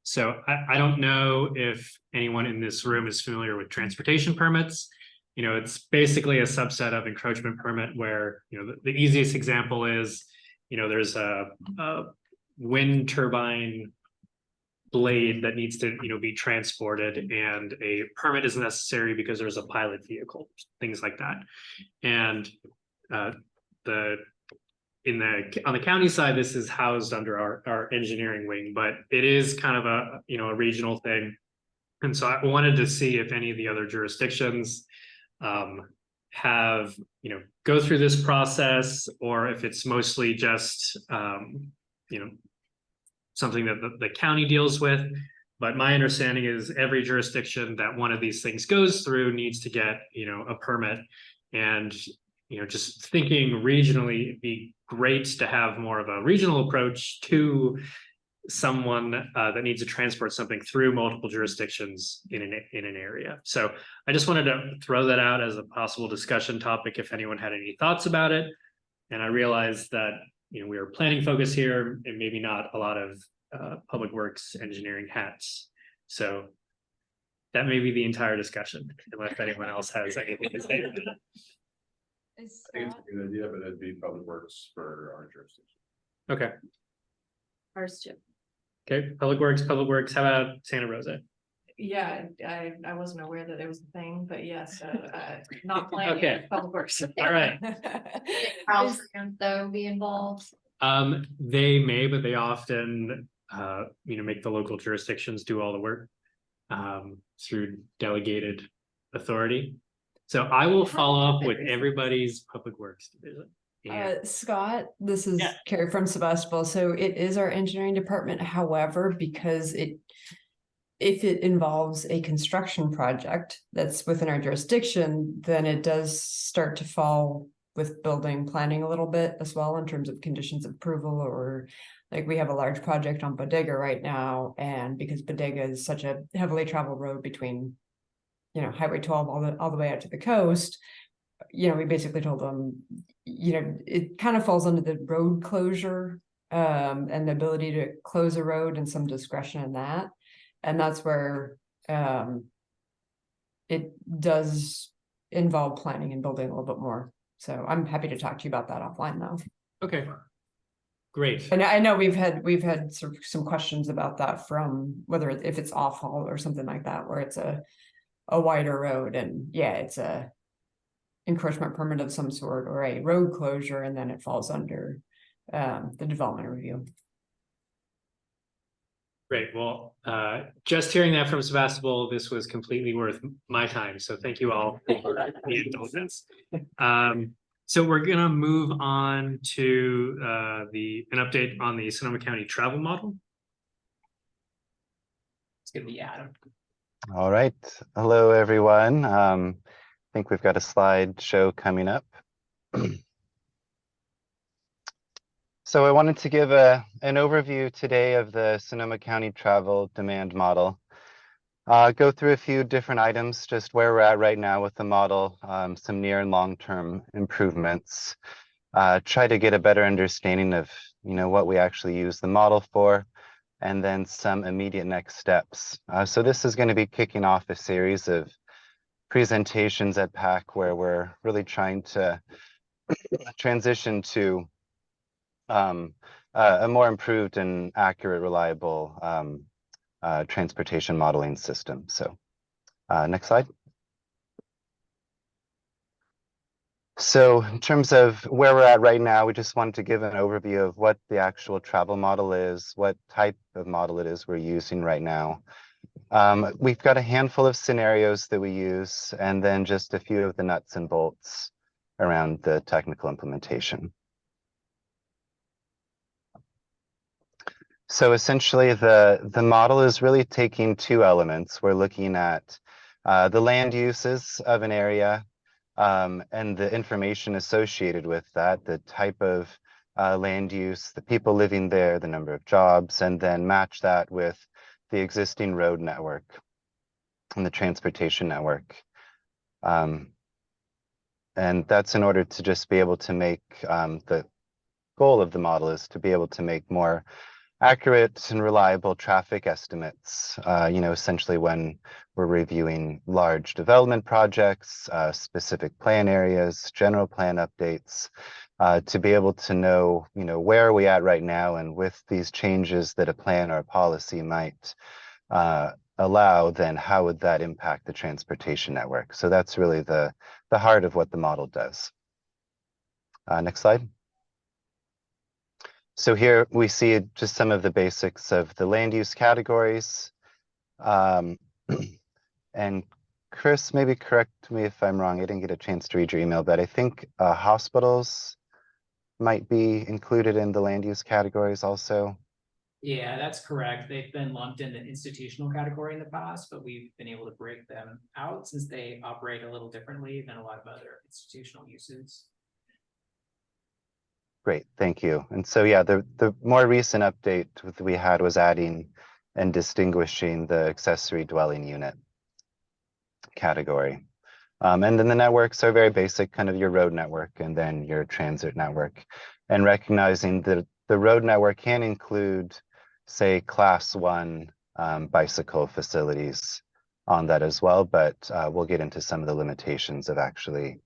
So I don't know if anyone in this room is familiar with transportation permits. You know, it's basically a subset of encroachment permit where, you know, the easiest example is, you know, there's a wind turbine blade that needs to, you know, be transported, and a permit is necessary because there's a pilot vehicle, things like that. And on the county side, this is housed under our engineering wing, but it is kind of a, you know, a regional thing. And so I wanted to see if any of the other jurisdictions have, you know, go through this process, or if it's mostly just, you know, something that the county deals with. But my understanding is every jurisdiction that one of these things goes through needs to get, you know, a permit. And, you know, just thinking regionally, it'd be great to have more of a regional approach to someone that needs to transport something through multiple jurisdictions in an area. So I just wanted to throw that out as a possible discussion topic if anyone had any thoughts about it. And I realized that, you know, we are planning focus here and maybe not a lot of public works engineering hats. So that may be the entire discussion, unless anyone else has anything to say. I think it's a good idea, but it'd be public works for our jurisdiction. Okay. Ours too. Okay, public works. How about Santa Rosa? Yeah, I wasn't aware that it was a thing, but yes, not planning. Okay. Public works. All right. Caltrans though be involved. They may, but they often you know, make the local jurisdictions do all the work through delegated authority. So I will follow up with everybody's public works division. Scott, this is Carrie from Sebastopol. So it is our engineering department. However, because if it involves a construction project that's within our jurisdiction, then it does start to fall with building planning a little bit as well in terms of conditions of approval, or like we have a large project on Bodega right now. And because Bodega is such a heavily traveled road between, you know, Highway 12 all the way out to the coast, you know, we basically told them, you know, it kind of falls under the road closure and the ability to close a road and some discretion in that. And that's where it does involve planning and building a little bit more. So I'm happy to talk to you about that offline though. Okay. Great. And I know we've had some questions about that from whether if it's off haul or something like that, where it's a wider road, and yeah, it's a encroachment permit of some sort or a road closure, and then it falls under the development review. Great. Well, just hearing that from Sebastopol, this was completely worth my time. So thank you all for the indulgence. So we're gonna move on to an update on the Sonoma County travel model. It's gonna be Adam. All right. Hello, everyone. I think we've got a slideshow coming up. So I wanted to give an overview today of the Sonoma County travel demand model. Go through a few different items, just where we're at right now with the model, some near and long-term improvements. Try to get a better understanding of, what we actually use the model for, and then some immediate next steps. So this is going to be kicking off a series of presentations at PAC where we're really trying to transition to a more improved and accurate, reliable transportation modeling system. So next slide. So in terms of where we're at right now, we just wanted to give an overview of what the actual travel model is, what type of model it is we're using right now. We've got a handful of scenarios that we use, and then just a few of the nuts and bolts around the technical implementation. So essentially, the model is really taking two elements. We're looking at the land uses of an area and the information associated with that, the type of land use, the people living there, the number of jobs, and then match that with the existing road network and the transportation network. And that's in order to just be able to make the goal of the model is to be able to make more accurate and reliable traffic estimates, essentially when we're reviewing large development projects, specific plan areas, general plan updates, to be able to know, where are we at right now, and with these changes that a plan or a policy might allow, then how would that impact the transportation network? So that's really the heart of what the model does. Next slide. So here we see just some of the basics of the land use categories. And Chris, maybe correct me if I'm wrong. I didn't get a chance to read your email, but I think hospitals might be included in the land use categories also. Yeah, that's correct. They've been lumped in the institutional category in the past, but we've been able to break them out since they operate a little differently than a lot of other institutional uses. Great, thank you. And so, yeah, the more recent update that we had was adding and distinguishing the accessory dwelling unit category. And then the networks are very basic, kind of your road network and then your transit network. And recognizing that the road network can include, say, class 1 bicycle facilities on that as well, but we'll get into some of the limitations of actually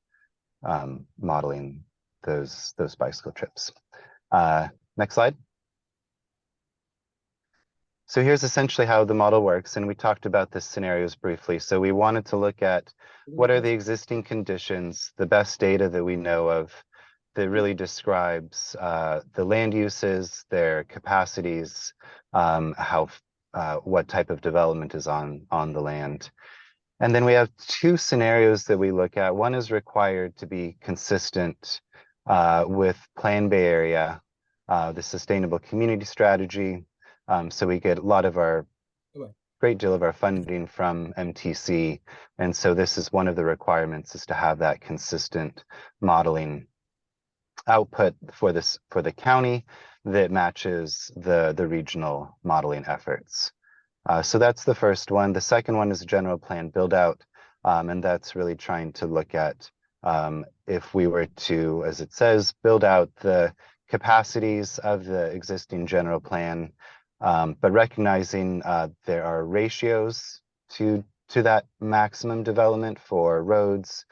modeling those bicycle trips. Next slide. So here's essentially how the model works, and we talked about the scenarios briefly. So we wanted to look at what are the existing conditions, the best data that we know of that really describes the land uses, their capacities, what type of development is on the land. And then we have two scenarios that we look at. One is required to be consistent with Plan Bay Area, the sustainable community strategy. So we get a lot of great deal of our funding from MTC. And so this is one of the requirements, is to have that consistent modeling output for the county that matches the regional modeling efforts. So that's the first one. The second one is a general plan build out. And that's really trying to look at if we were to, as it says, build out the capacities of the existing general plan, but recognizing there are ratios to that maximum development for roads,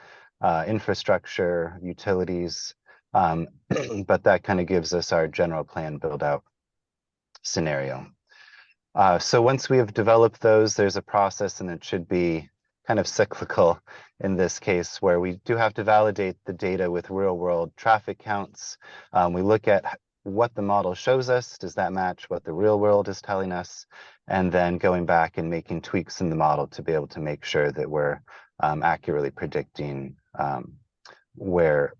infrastructure, utilities, but that kind of gives us our general plan build out scenario. So once we have developed those, there's a process, and it should be kind of cyclical in this case, where we do have to validate the data with real world traffic counts. We look at what the model shows us, does that match what the real world is telling us? And then going back and making tweaks in the model to be able to make sure that we're accurately predicting where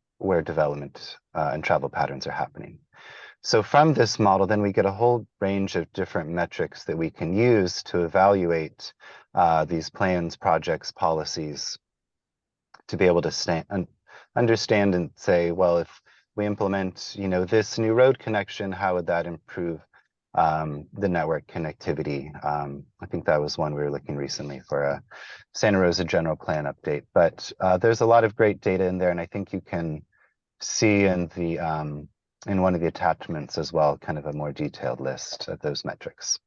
development and travel patterns are happening. So from this model, then we get a whole range of different metrics that we can use to evaluate these plans, projects, policies, to be able to understand and say, well, if we implement, this new road connection, how would that improve the network connectivity? I think that was one we were looking recently for a Santa Rosa general plan update. But there's a lot of great data in there, and I think you can see in the in one of the attachments as well, kind of a more detailed list of those metrics.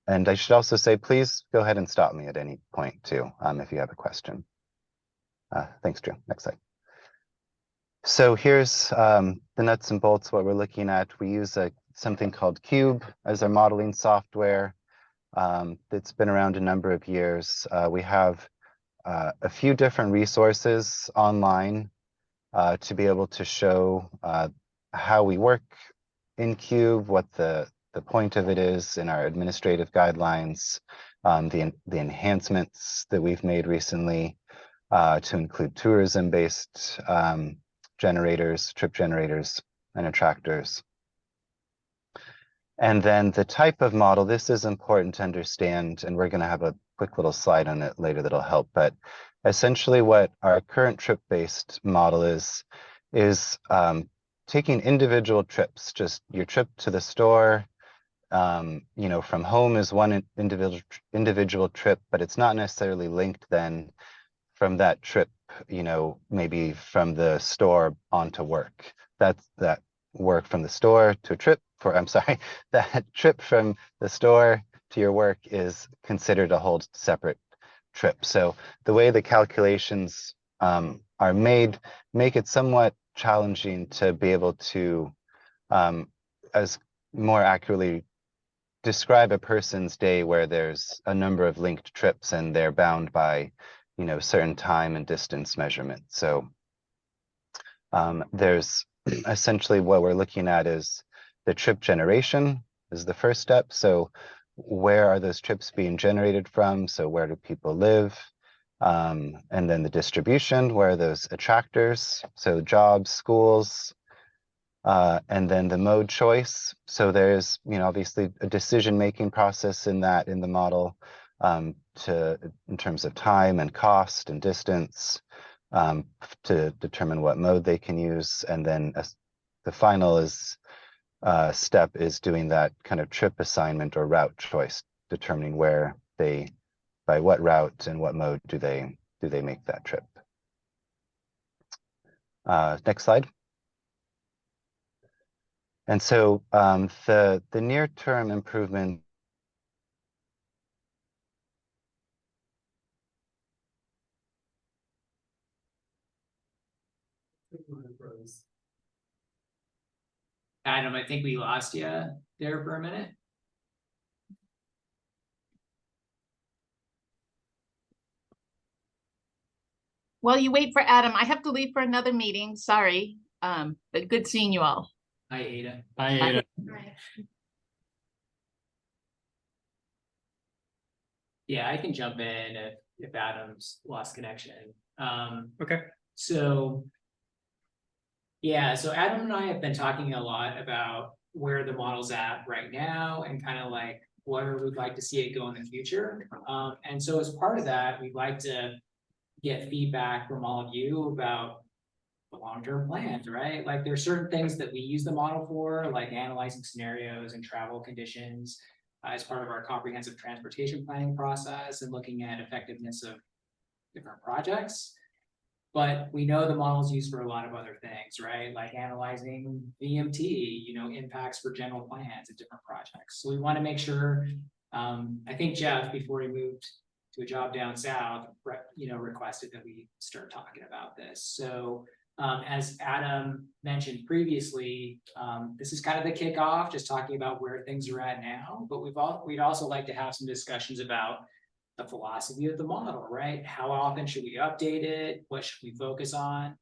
And I should also say, please go ahead and stop me at any point too, if you have a question. Thanks, Drew. Next slide. So here's the nuts and bolts, what we're looking at. We use something called Cube as our modeling software. It's been around a number of years. We have a few different resources online to be able to show how we work in Cube, what the point of it is in our administrative guidelines, the enhancements that we've made recently to include tourism-based generators, trip generators, and attractors. And then the type of model, this is important to understand, and we're going to have a quick little slide on it later that'll help. But essentially what our current trip-based model is taking individual trips, just your trip to the store, from home is one individual trip, but it's not necessarily linked then from that trip, maybe from the store onto work. That's that work from the store to a trip that trip from the store to your work is considered a whole separate trip. So the way the calculations are made make it somewhat challenging to be able to as more accurately describe a person's day where there's a number of linked trips and they're bound by certain time and distance measurements. So there's essentially what we're looking at is the trip generation is the first step. So where are those trips being generated from? So where do people live? And then the distribution, where are those attractors? So jobs, schools, and then the mode choice. So there's, obviously a decision-making process in the model in terms of time and cost and distance to determine what mode they can use. And then the final step is doing that kind of trip assignment or route choice, determining where by what route and what mode do they make that trip. Next slide. And so the near-term improvement Adam, I think we lost you there for a minute. While you wait for Adam, I have to leave for another meeting, sorry, but good seeing you all. Hi, Ada. Hi, Ada. Yeah, I can jump in if Adam's lost connection. Okay. So Adam and I have been talking a lot about where the model's at right now and kind of like where we'd like to see it go in the future. And so as part of that, we'd like to get feedback from all of you about the long-term plans, right? Like there's certain things that we use the model for, like analyzing scenarios and travel conditions as part of our comprehensive transportation planning process and looking at effectiveness of different projects. But we know the model's used for a lot of other things, right? Like analyzing VMT, impacts for general plans and different projects. So we want to make sure, I think Jeff, before he moved to a job down south, requested that we start talking about this. So as Adam mentioned previously, this is kind of the kickoff, just talking about where things are at now, but we'd also like to have some discussions about the philosophy of the model, right? How often should we update it? What should we focus on?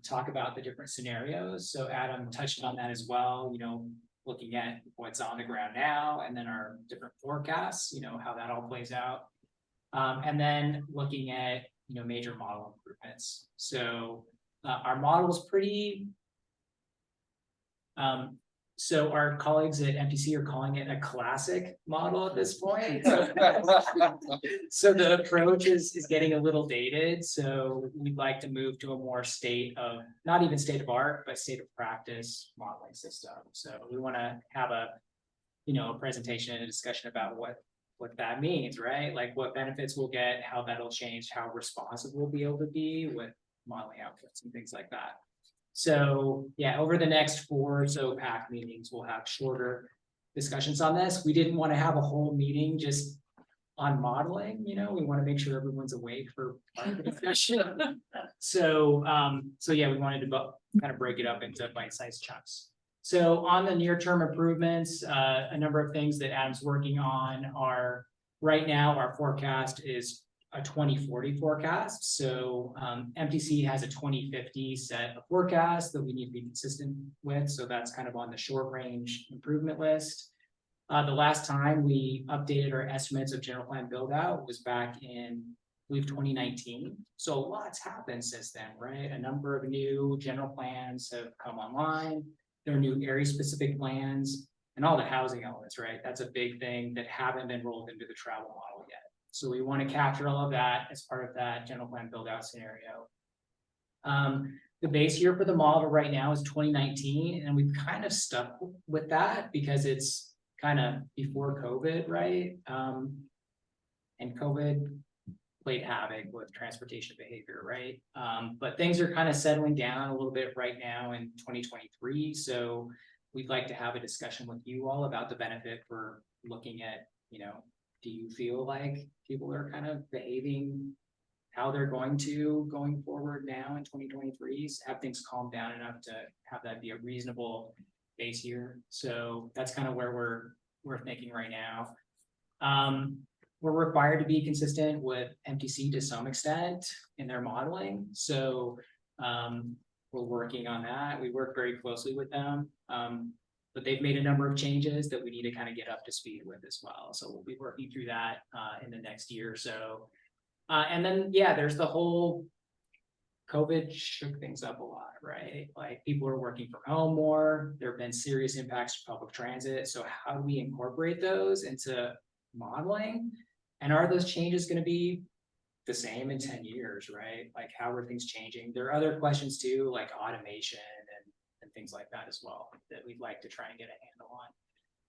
talk about the different scenarios. So Adam touched on that as well, looking at what's on the ground now and then our different forecasts, how that all plays out. And then looking at, major model improvements. So our model is pretty, so our colleagues at MTC are calling it a classic model at this point. So the approach is getting a little dated. So we'd like to move to a more not even state of art, but state of practice modeling system. So we want to have a presentation and a discussion about what that means, right? Like what benefits we'll get, how that'll change, how responsive we'll be able to be with modeling outputs and things like that. So yeah, over the next 4 or so PAC meetings, we'll have shorter discussions on this. We didn't want to have a whole meeting just on modeling, we want to make sure everyone's awake for our discussion. So yeah, we wanted to kind of break it up into bite-sized chunks. So on the near-term improvements, a number of things that Adam's working on are, right now, our forecast is a 2040 forecast. So MTC has a 2050 set of forecasts that we need to be consistent with. So that's kind of on the short range improvement list. The last time we updated our estimates of general plan build out was back in, I believe, 2019. So a lot's happened since then, right? A number of new general plans have come online. There are new area specific plans and all the housing elements, right? That's a big thing that haven't been rolled into the travel model yet. So we want to capture all of that as part of that general plan build out scenario. The base year for the model right now is 2019, and we've kind of stuck with that because it's kind of before COVID, right? And COVID played havoc with transportation behavior, right? But things are kind of settling down a little bit right now in 2023. So we'd like to have a discussion with you all about the benefit for looking at, do you feel like people are kind of behaving how they're going forward now in 2023? Have things calmed down enough to have that be a reasonable base year? So that's kind of where we're thinking right now. We're required to be consistent with MTC to some extent in their modeling. So we're working on that. We work very closely with them. But they've made a number of changes that we need to kind of get up to speed with as well. So we'll be working through that in the next year or so. And then, yeah, there's the whole COVID shook things up a lot, right? Like people are working from home more. There have been serious impacts to public transit. So how do we incorporate those into modeling? And are those changes going to be the same in 10 years, right? Like how are things changing? There are other questions too, like automation and things like that as well, that we'd like to try and get a handle on.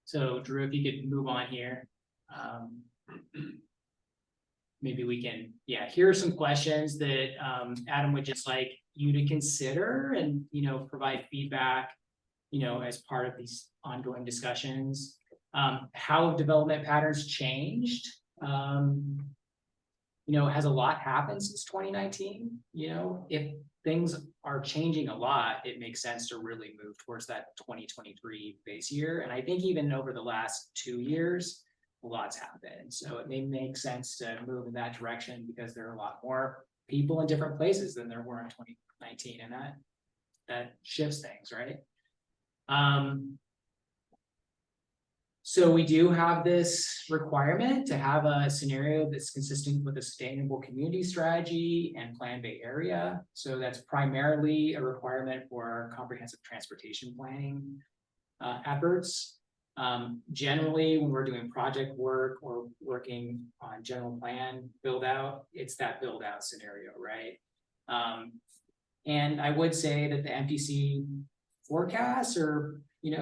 So Drew, if you could move on here. Maybe we can, here are some questions that Adam would just like you to consider and, provide feedback, as part of these ongoing discussions. How have development patterns changed? Has a lot happened since 2019? If things are changing a lot, it makes sense to really move towards that 2023 base year. And I think even over the last 2 years, a lot's happened. So it may make sense to move in that direction because there are a lot more people in different places than there were in 2019. And that shifts things, right? So we do have this requirement to have a scenario that's consistent with a sustainable community strategy and Plan Bay Area. So that's primarily a requirement for our comprehensive transportation planning efforts. Generally, when we're doing project work or working on general plan build out, it's that build out scenario, right? And I would say that the MTC forecasts are,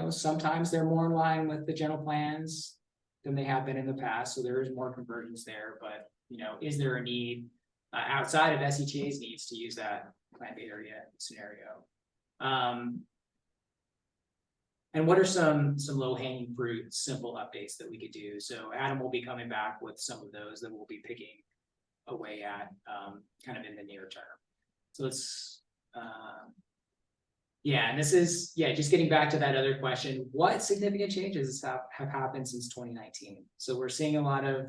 sometimes they're more in line with the general plans than they have been in the past. So there is more convergence there, but, is there a need outside of SETA's needs to use that Plan Bay Area scenario? And what are some low hanging fruit, simple updates that we could do? So Adam will be coming back with some of those that we'll be picking away at kind of in the near term. So let's, and this is, just getting back to that other question, what significant changes have happened since 2019? So we're seeing a lot of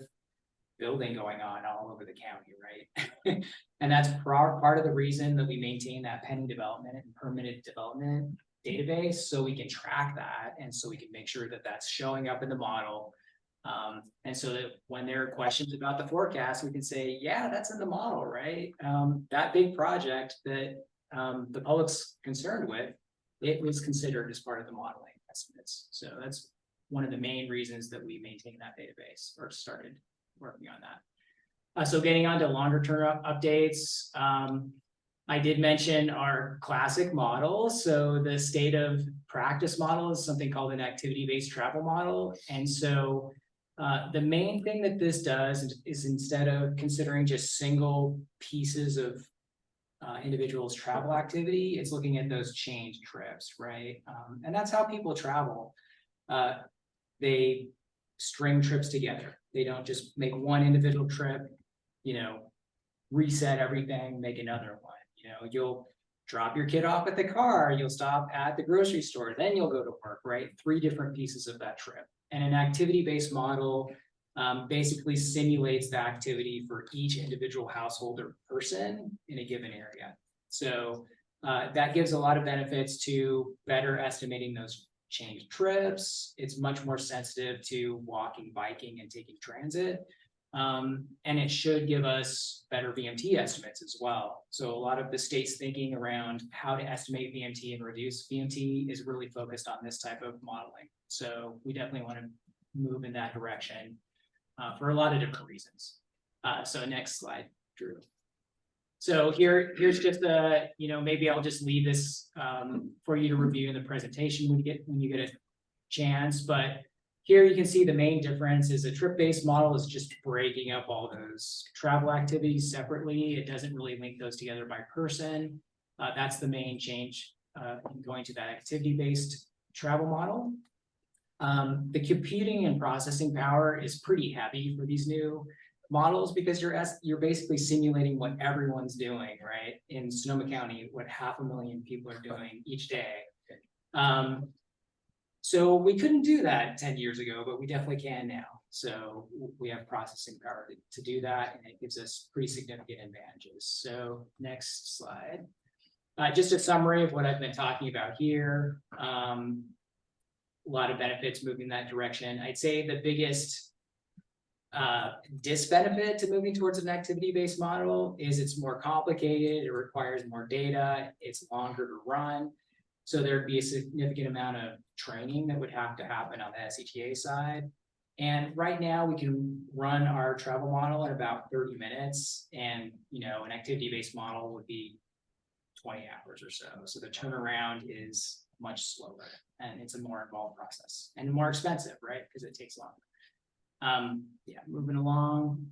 building going on all over the county, right? And that's part of the reason that we maintain that pending development and permitted development database, so we can track that, and so we can make sure that that's showing up in the model. And so that when there are questions about the forecast, we can say, yeah, that's in the model, right? That big project that the public's concerned with, it was considered as part of the modeling estimates. So that's one of the main reasons that we maintain that database, or started working on that. So getting on to longer term updates, I did mention our classic model. So the state of practice model is something called an activity-based travel model. And so the main thing that this does is, instead of considering just single pieces of individuals' travel activity, it's looking at those change trips, right? And that's how people travel. They string trips together. They don't just make one individual trip, reset everything, make another one. You'll drop your kid off at the car, you'll stop at the grocery store, then you'll go to work, right? 3 different pieces of that trip. And an activity-based model basically simulates the activity for each individual household or person in a given area. So that gives a lot of benefits to better estimating those change trips. It's much more sensitive to walking, biking, and taking transit. And it should give us better VMT estimates as well. So a lot of the state's thinking around how to estimate VMT and reduce VMT is really focused on this type of modeling. So we definitely want to move in that direction for a lot of different reasons. So next slide, Drew. So here's just a, maybe I'll just leave this for you to review in the presentation when you get a chance. But here you can see the main difference is a trip-based model is just breaking up all those travel activities separately. It doesn't really link those together by person. That's the main change going to that activity-based travel model. The computing and processing power is pretty heavy for these new models, because you're basically simulating what everyone's doing, right? In Sonoma County, what 500,000 people are doing each day. So we couldn't do that 10 years ago, but we definitely can now. So we have processing power to do that, and it gives us pretty significant advantages. So next slide. Just a summary of what I've been talking about here. A lot of benefits moving that direction. I'd say the biggest disbenefit to moving towards an activity-based model is it's more complicated, it requires more data, it's longer to run. So there'd be a significant amount of training that would have to happen on the SCTA side. And right now we can run our travel model in about 30 minutes, and an activity-based model would be 20 hours or so. So the turnaround is much slower, and it's a more involved process and more expensive, right? Because it takes longer. Yeah, moving along.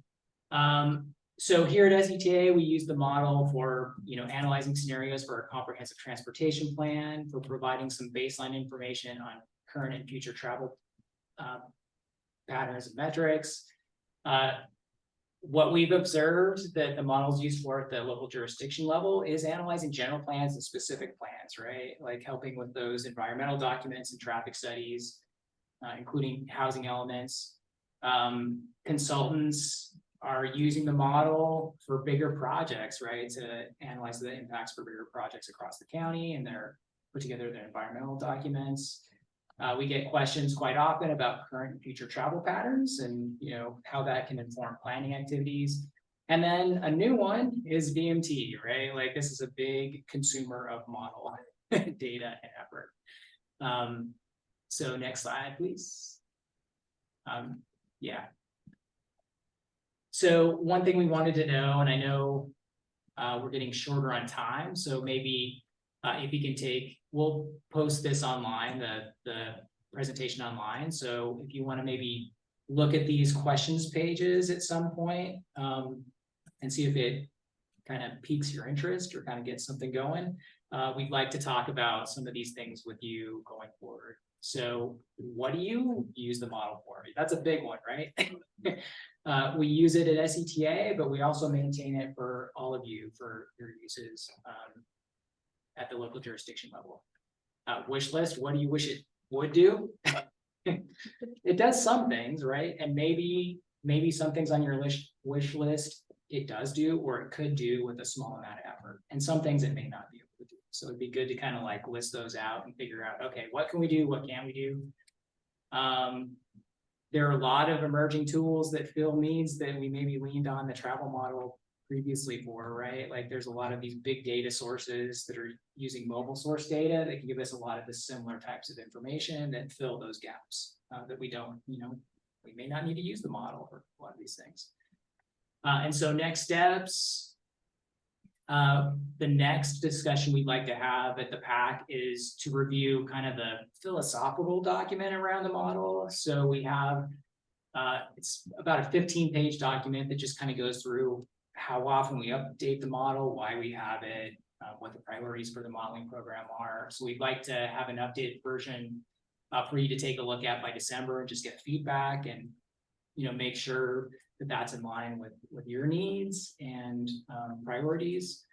So here at SCTA, we use the model for, analyzing scenarios for a comprehensive transportation plan, for providing some baseline information on current and future travel patterns and metrics. What we've observed that the models used for at the local jurisdiction level is analyzing general plans and specific plans, right? Like helping with those environmental documents and traffic studies, including housing elements. Consultants are using the model for bigger projects, right? To analyze the impacts for bigger projects across the county, and they're put together their environmental documents. We get questions quite often about current and future travel patterns, and how that can inform planning activities. And then a new one is VMT, right? Like this is a big consumer of model data and effort. So next slide, please. Yeah. So one thing we wanted to know, and I know we're getting shorter on time, so maybe if you can we'll post this online, the presentation online. So if you want to maybe look at these questions pages at some point and see if it kind of piques your interest or kind of gets something going, we'd like to talk about some of these things with you going forward. So what do you use the model for? That's a big one, right? We use it at SCTA, but we also maintain it for all of you for your uses at the local jurisdiction level. Wish list, what do you wish it would do? It does some things, right? And maybe maybe some things on your wish list, it does do, or it could do with a small amount of effort, and some things it may not be able to do. So it'd be good to kind of like list those out and figure out, okay, what can we do? What can we do? There are a lot of emerging tools that fill needs that we maybe leaned on the travel model previously for, right? Like there's a lot of these big data sources that are using mobile source data that can give us a lot of the similar types of information that fill those gaps that we don't, we may not need to use the model for a lot of these things. And so next steps, the next discussion we'd like to have at the PAC is to review kind of the philosophical document around the model. So we have, it's about a 15-page document that just kind of goes through how often we update the model, why we have it, what the priorities for the modeling program are. So we'd like to have an updated version for you to take a look at by December and just get feedback and, make sure that that's in line with your needs and priorities.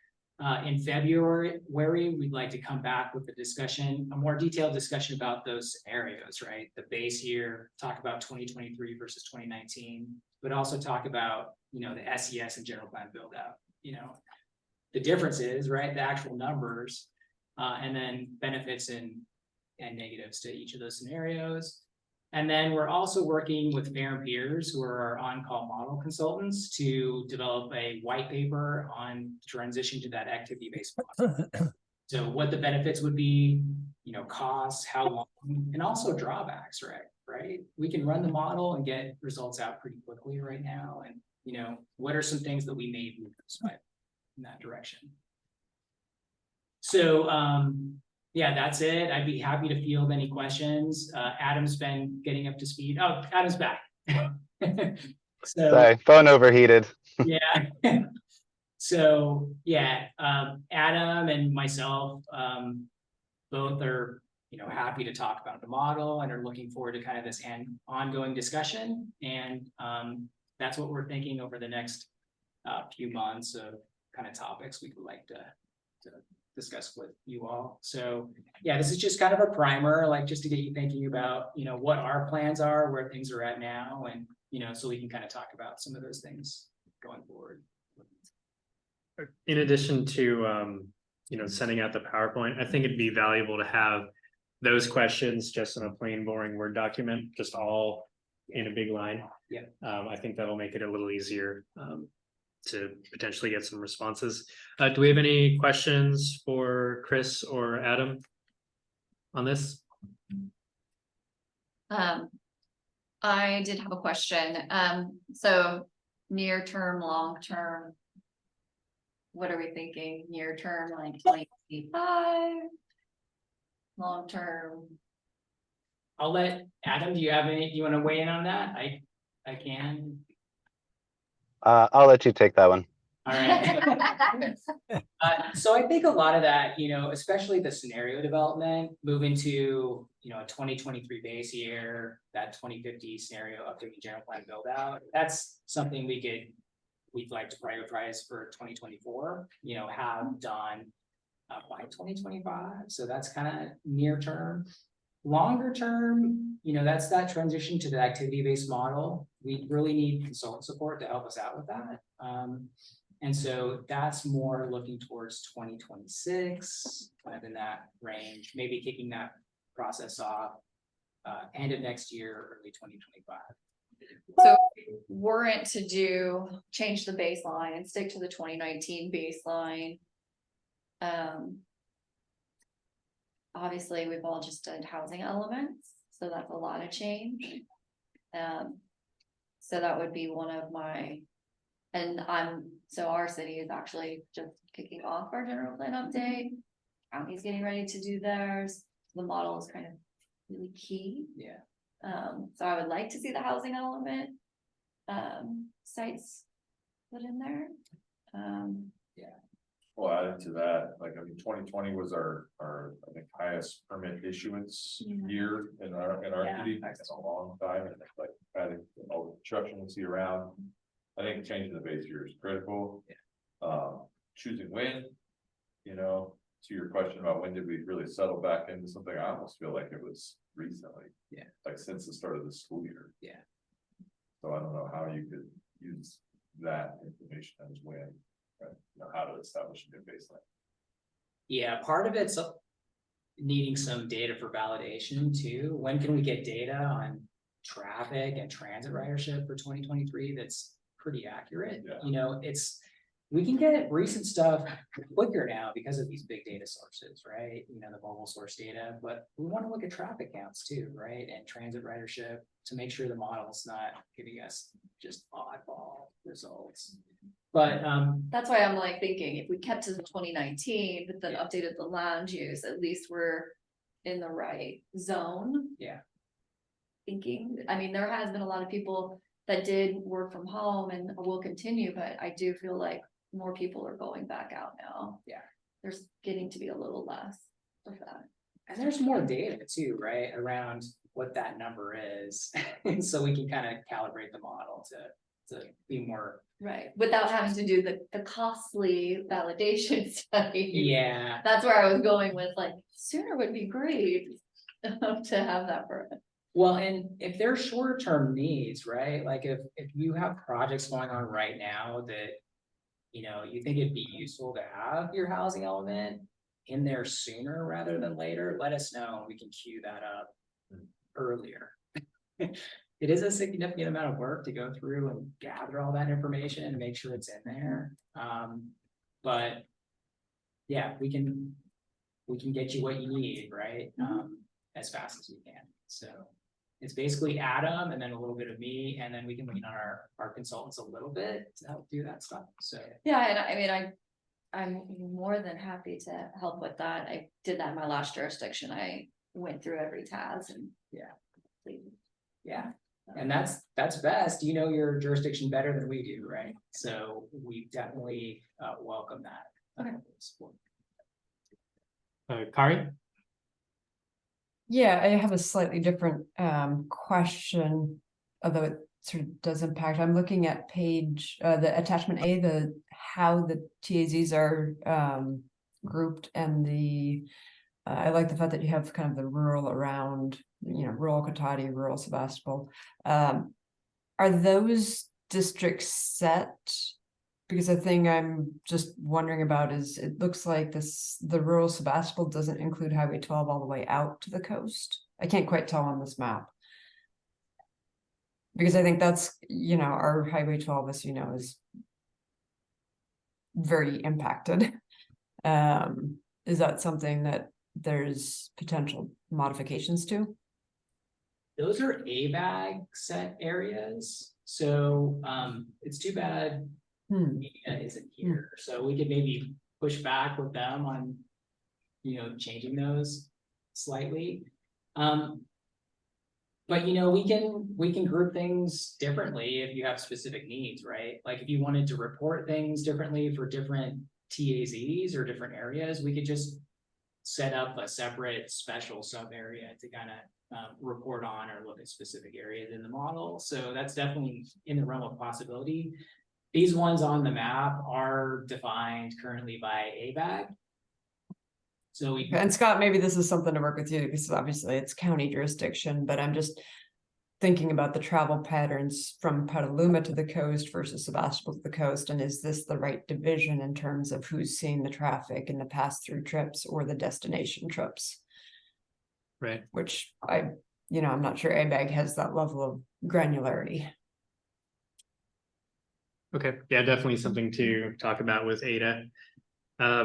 In February, we'd like to come back with a more detailed discussion about those scenarios, right? The base year, talk about 2023 versus 2019, but also talk about, the SES and general plan build out, the differences, right? The actual numbers, and then benefits and negatives to each of those scenarios. And then we're also working with Fair and Peers, who are our on-call model consultants, to develop a white paper on transition to that activity-based model. So what the benefits would be, costs, how long, and also drawbacks, right? We can run the model and get results out pretty quickly right now. And, what are some things that we may move in that direction? So, yeah, that's it. I'd be happy to field any questions. Adam's been getting up to speed. Oh, Adam's back. So, Sorry, phone overheated. Yeah. So yeah, Adam and myself both are happy to talk about the model and are looking forward to kind of this ongoing discussion. And that's what we're thinking over the next few months of kind of topics we would like to discuss with you all. So yeah, this is just kind of a primer, like just to get you thinking about, what our plans are, where things are at now, and, so we can kind of talk about some of those things going forward. In addition to, sending out the PowerPoint, I think it'd be valuable to have those questions just in a plain, boring Word document, just all in a big line. Yeah. I think that'll make it a little easier to potentially get some responses. Do we have any questions for Chris or Adam on this? I did have a question. So near term, long term, what are we thinking? Near term, like 2025, long term? I'll let Adam, do you want to weigh in on that? I can. I'll let you take that one. All right. So I think a lot of that, especially the scenario development, move into, a 2023 base year, that 2050 scenario updating general plan build out. That's something we'd like to prioritize for 2024, have done by 2025. So that's kind of near term. Longer term, that's that transition to the activity-based model. We really need consultant support to help us out with that. And so that's more looking towards 2026, kind of in that range, maybe kicking that process off end of next year, early 2025. So weren't to change the baseline and stick to the 2019 baseline. Obviously we've all just done housing elements, so that's a lot of change. So that would be one of my, so our city is actually just kicking off our general plan update. County's getting ready to do theirs. The model is kind of really key. Yeah. So I would like to see the housing element sites put in there. Yeah. Well, added to that, 2020 was our I think highest permit issuance year in our city. That's a long time, and adding all the construction we see around. I think changing the base year is critical. Yeah. Choosing when, to your question about when did we really settle back into something, I almost feel like it was recently. Yeah. Like since the start of the school year. Yeah. So I don't know how you could use that information as when, right? You know, how to establish a new baseline. Yeah, part of it's needing some data for validation too. When can we get data on traffic and transit ridership for 2023 that's pretty accurate? Yeah. You know, we can get recent stuff quicker now because of these big data sources, right? You know, the mobile source data, but we want to look at traffic counts too, right? And transit ridership to make sure the model's not giving us just oddball results. But That's why I'm like thinking if we kept to the 2019, but then updated the land use, at least we're in the right zone. Yeah. Thinking, I mean, there has been a lot of people that did work from home and will continue, but I do feel like more people are going back out now. Yeah. There's getting to be a little less of that. and there's more data too, right, around what that number is. And so we can kind of calibrate the model to be more. Right, without having to do the costly validation study. Yeah. That's where I was going with, like, sooner would be great to have that for it. Well, and if there's shorter term needs, right, like if you have projects going on right now that, you know, you think it'd be useful to have your housing element in there sooner rather than later, let us know and we can queue that up earlier. It is a significant amount of work to go through and gather all that information and make sure it's in there. But yeah, we can get you what you need, right? As fast as we can. So it's basically Adam and then a little bit of me, and then we can lean on our consultants a little bit to help do that stuff. So Yeah, and I mean, I'm more than happy to help with that. I did that in my last jurisdiction. I went through every TAS and yeah. And that's best. You know your jurisdiction better than we do, right? So we definitely welcome that. Okay. Kari? Yeah, I have a slightly different question, although it sort of does impact. I'm looking at page the attachment A, how the TAZs are grouped, and I like the fact that you have kind of the rural around, you know, rural Cotati, rural Sebastopol. Are those districts set? Because the thing I'm just wondering about is it looks like the rural Sebastopol doesn't include Highway 12 all the way out to the coast. I can't quite tell on this map. Because I think that's, you know, our Highway 12, as you know, is very impacted. Is that something that there's potential modifications to? Those are ABAG set areas. So it's too bad media isn't here. So we could maybe push back with them on, you know, changing those slightly. But you know, we can group things differently if you have specific needs, right? Like if you wanted to report things differently for different TAZs or different areas, we could just set up a separate special sub area to kind of report on or look at specific areas in the model. So that's definitely in the realm of possibility. These ones on the map are defined currently by ABAG. So and Scott, maybe this is something to work with you, because obviously it's county jurisdiction, but I'm just thinking about the travel patterns from Petaluma to the coast versus Sebastopol to the coast. And is this the right division in terms of who's seeing the traffic in the pass-through trips or the destination trips? Right. Which I'm not sure ABAG has that level of granularity. Okay, yeah, definitely something to talk about with Ada.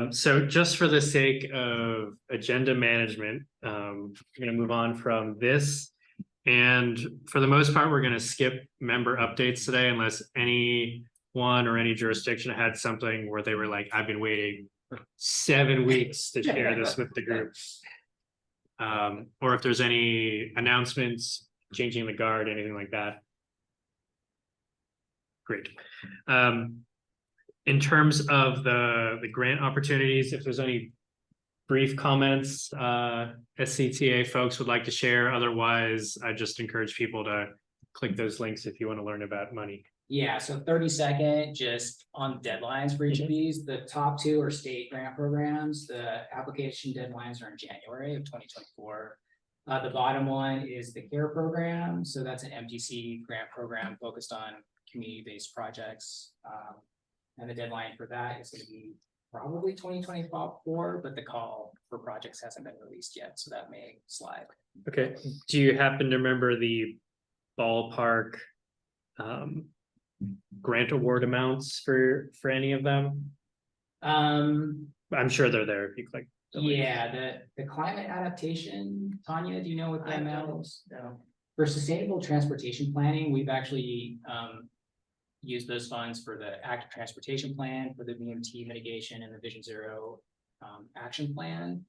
So just for the sake of agenda management, I'm going to move on from this. And for the most part, we're going to skip member updates today, unless anyone or any jurisdiction had something where they were like, I've been waiting 7 weeks to share this with the group. Or if there's any announcements, changing the guard, anything like that. Great. In terms of the grant opportunities, if there's any brief comments SCTA folks would like to share, otherwise I just encourage people to click those links if you want to learn about money. Yeah, so 30-second just on deadlines for each of these. The top two are state grant programs. The application deadlines are in January of 2024. The bottom one is the CARE program, so that's an MTC grant program focused on community-based projects. And the deadline for that is gonna be probably 2024, but the call for projects hasn't been released yet, so that may slide. Okay, do you happen to remember the ballpark grant award amounts for any of them? I'm sure they're there if you click. the link. Yeah, the climate adaptation, Tanya, do you know what the I amount don't is? know. For sustainable transportation planning, we've actually used those funds for the active transportation plan, for the VMT mitigation and the Vision Zero action plan.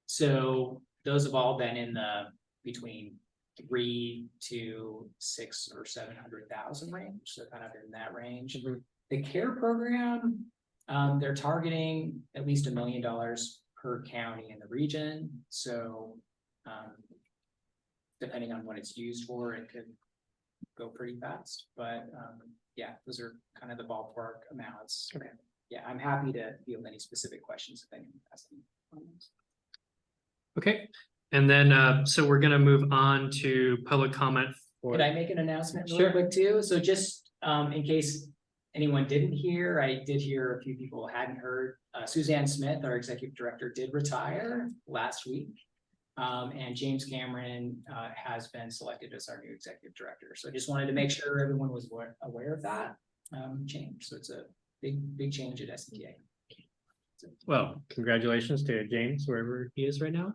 So those have all been in the between 3 to 6 or 700,000 range, so kind of in that range. The CARE program, they're targeting at least $1 million per county in the region. So depending on what it's used for, it could go pretty fast. But yeah, those are kind of the ballpark amounts. Okay. Yeah, I'm happy to field any specific questions if anyone has any. Okay, and then so we're gonna move on to public comment. Could I make an announcement really Sure. quick too? So just in case anyone didn't hear, I did hear a few people hadn't heard. Suzanne Smith, our executive director, did retire last week. And James Cameron has been selected as our new executive director. So I just wanted to make sure everyone was aware of that change. So it's a big change at SCTA. Well, congratulations to James, wherever he is right now.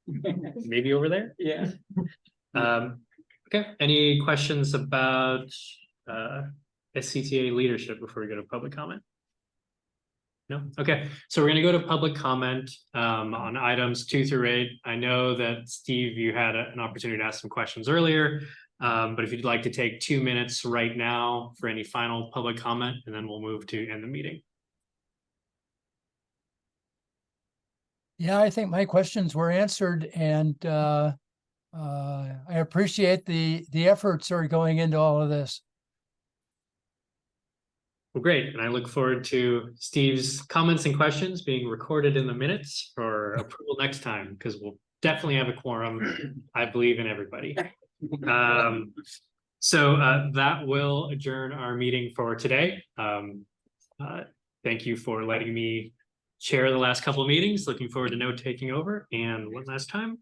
Maybe over there. Yeah. Okay, any questions about SCTA leadership before we go to public comment? No, okay, so we're gonna go to public comment on items 2 through 8. I know that Steve, you had an opportunity to ask some questions earlier. But if you'd like to take 2 minutes right now for any final public comment, and then we'll move to end the meeting. Yeah, I think my questions were answered, and I appreciate the efforts that are going into all of this. Well, great, and I look forward to Steve's comments and questions being recorded in the minutes for approval next time, because we'll definitely have a quorum. I believe in everybody. So that will adjourn our meeting for today. Thank you for letting me chair the last couple of meetings. Looking forward to note taking over. And one last time.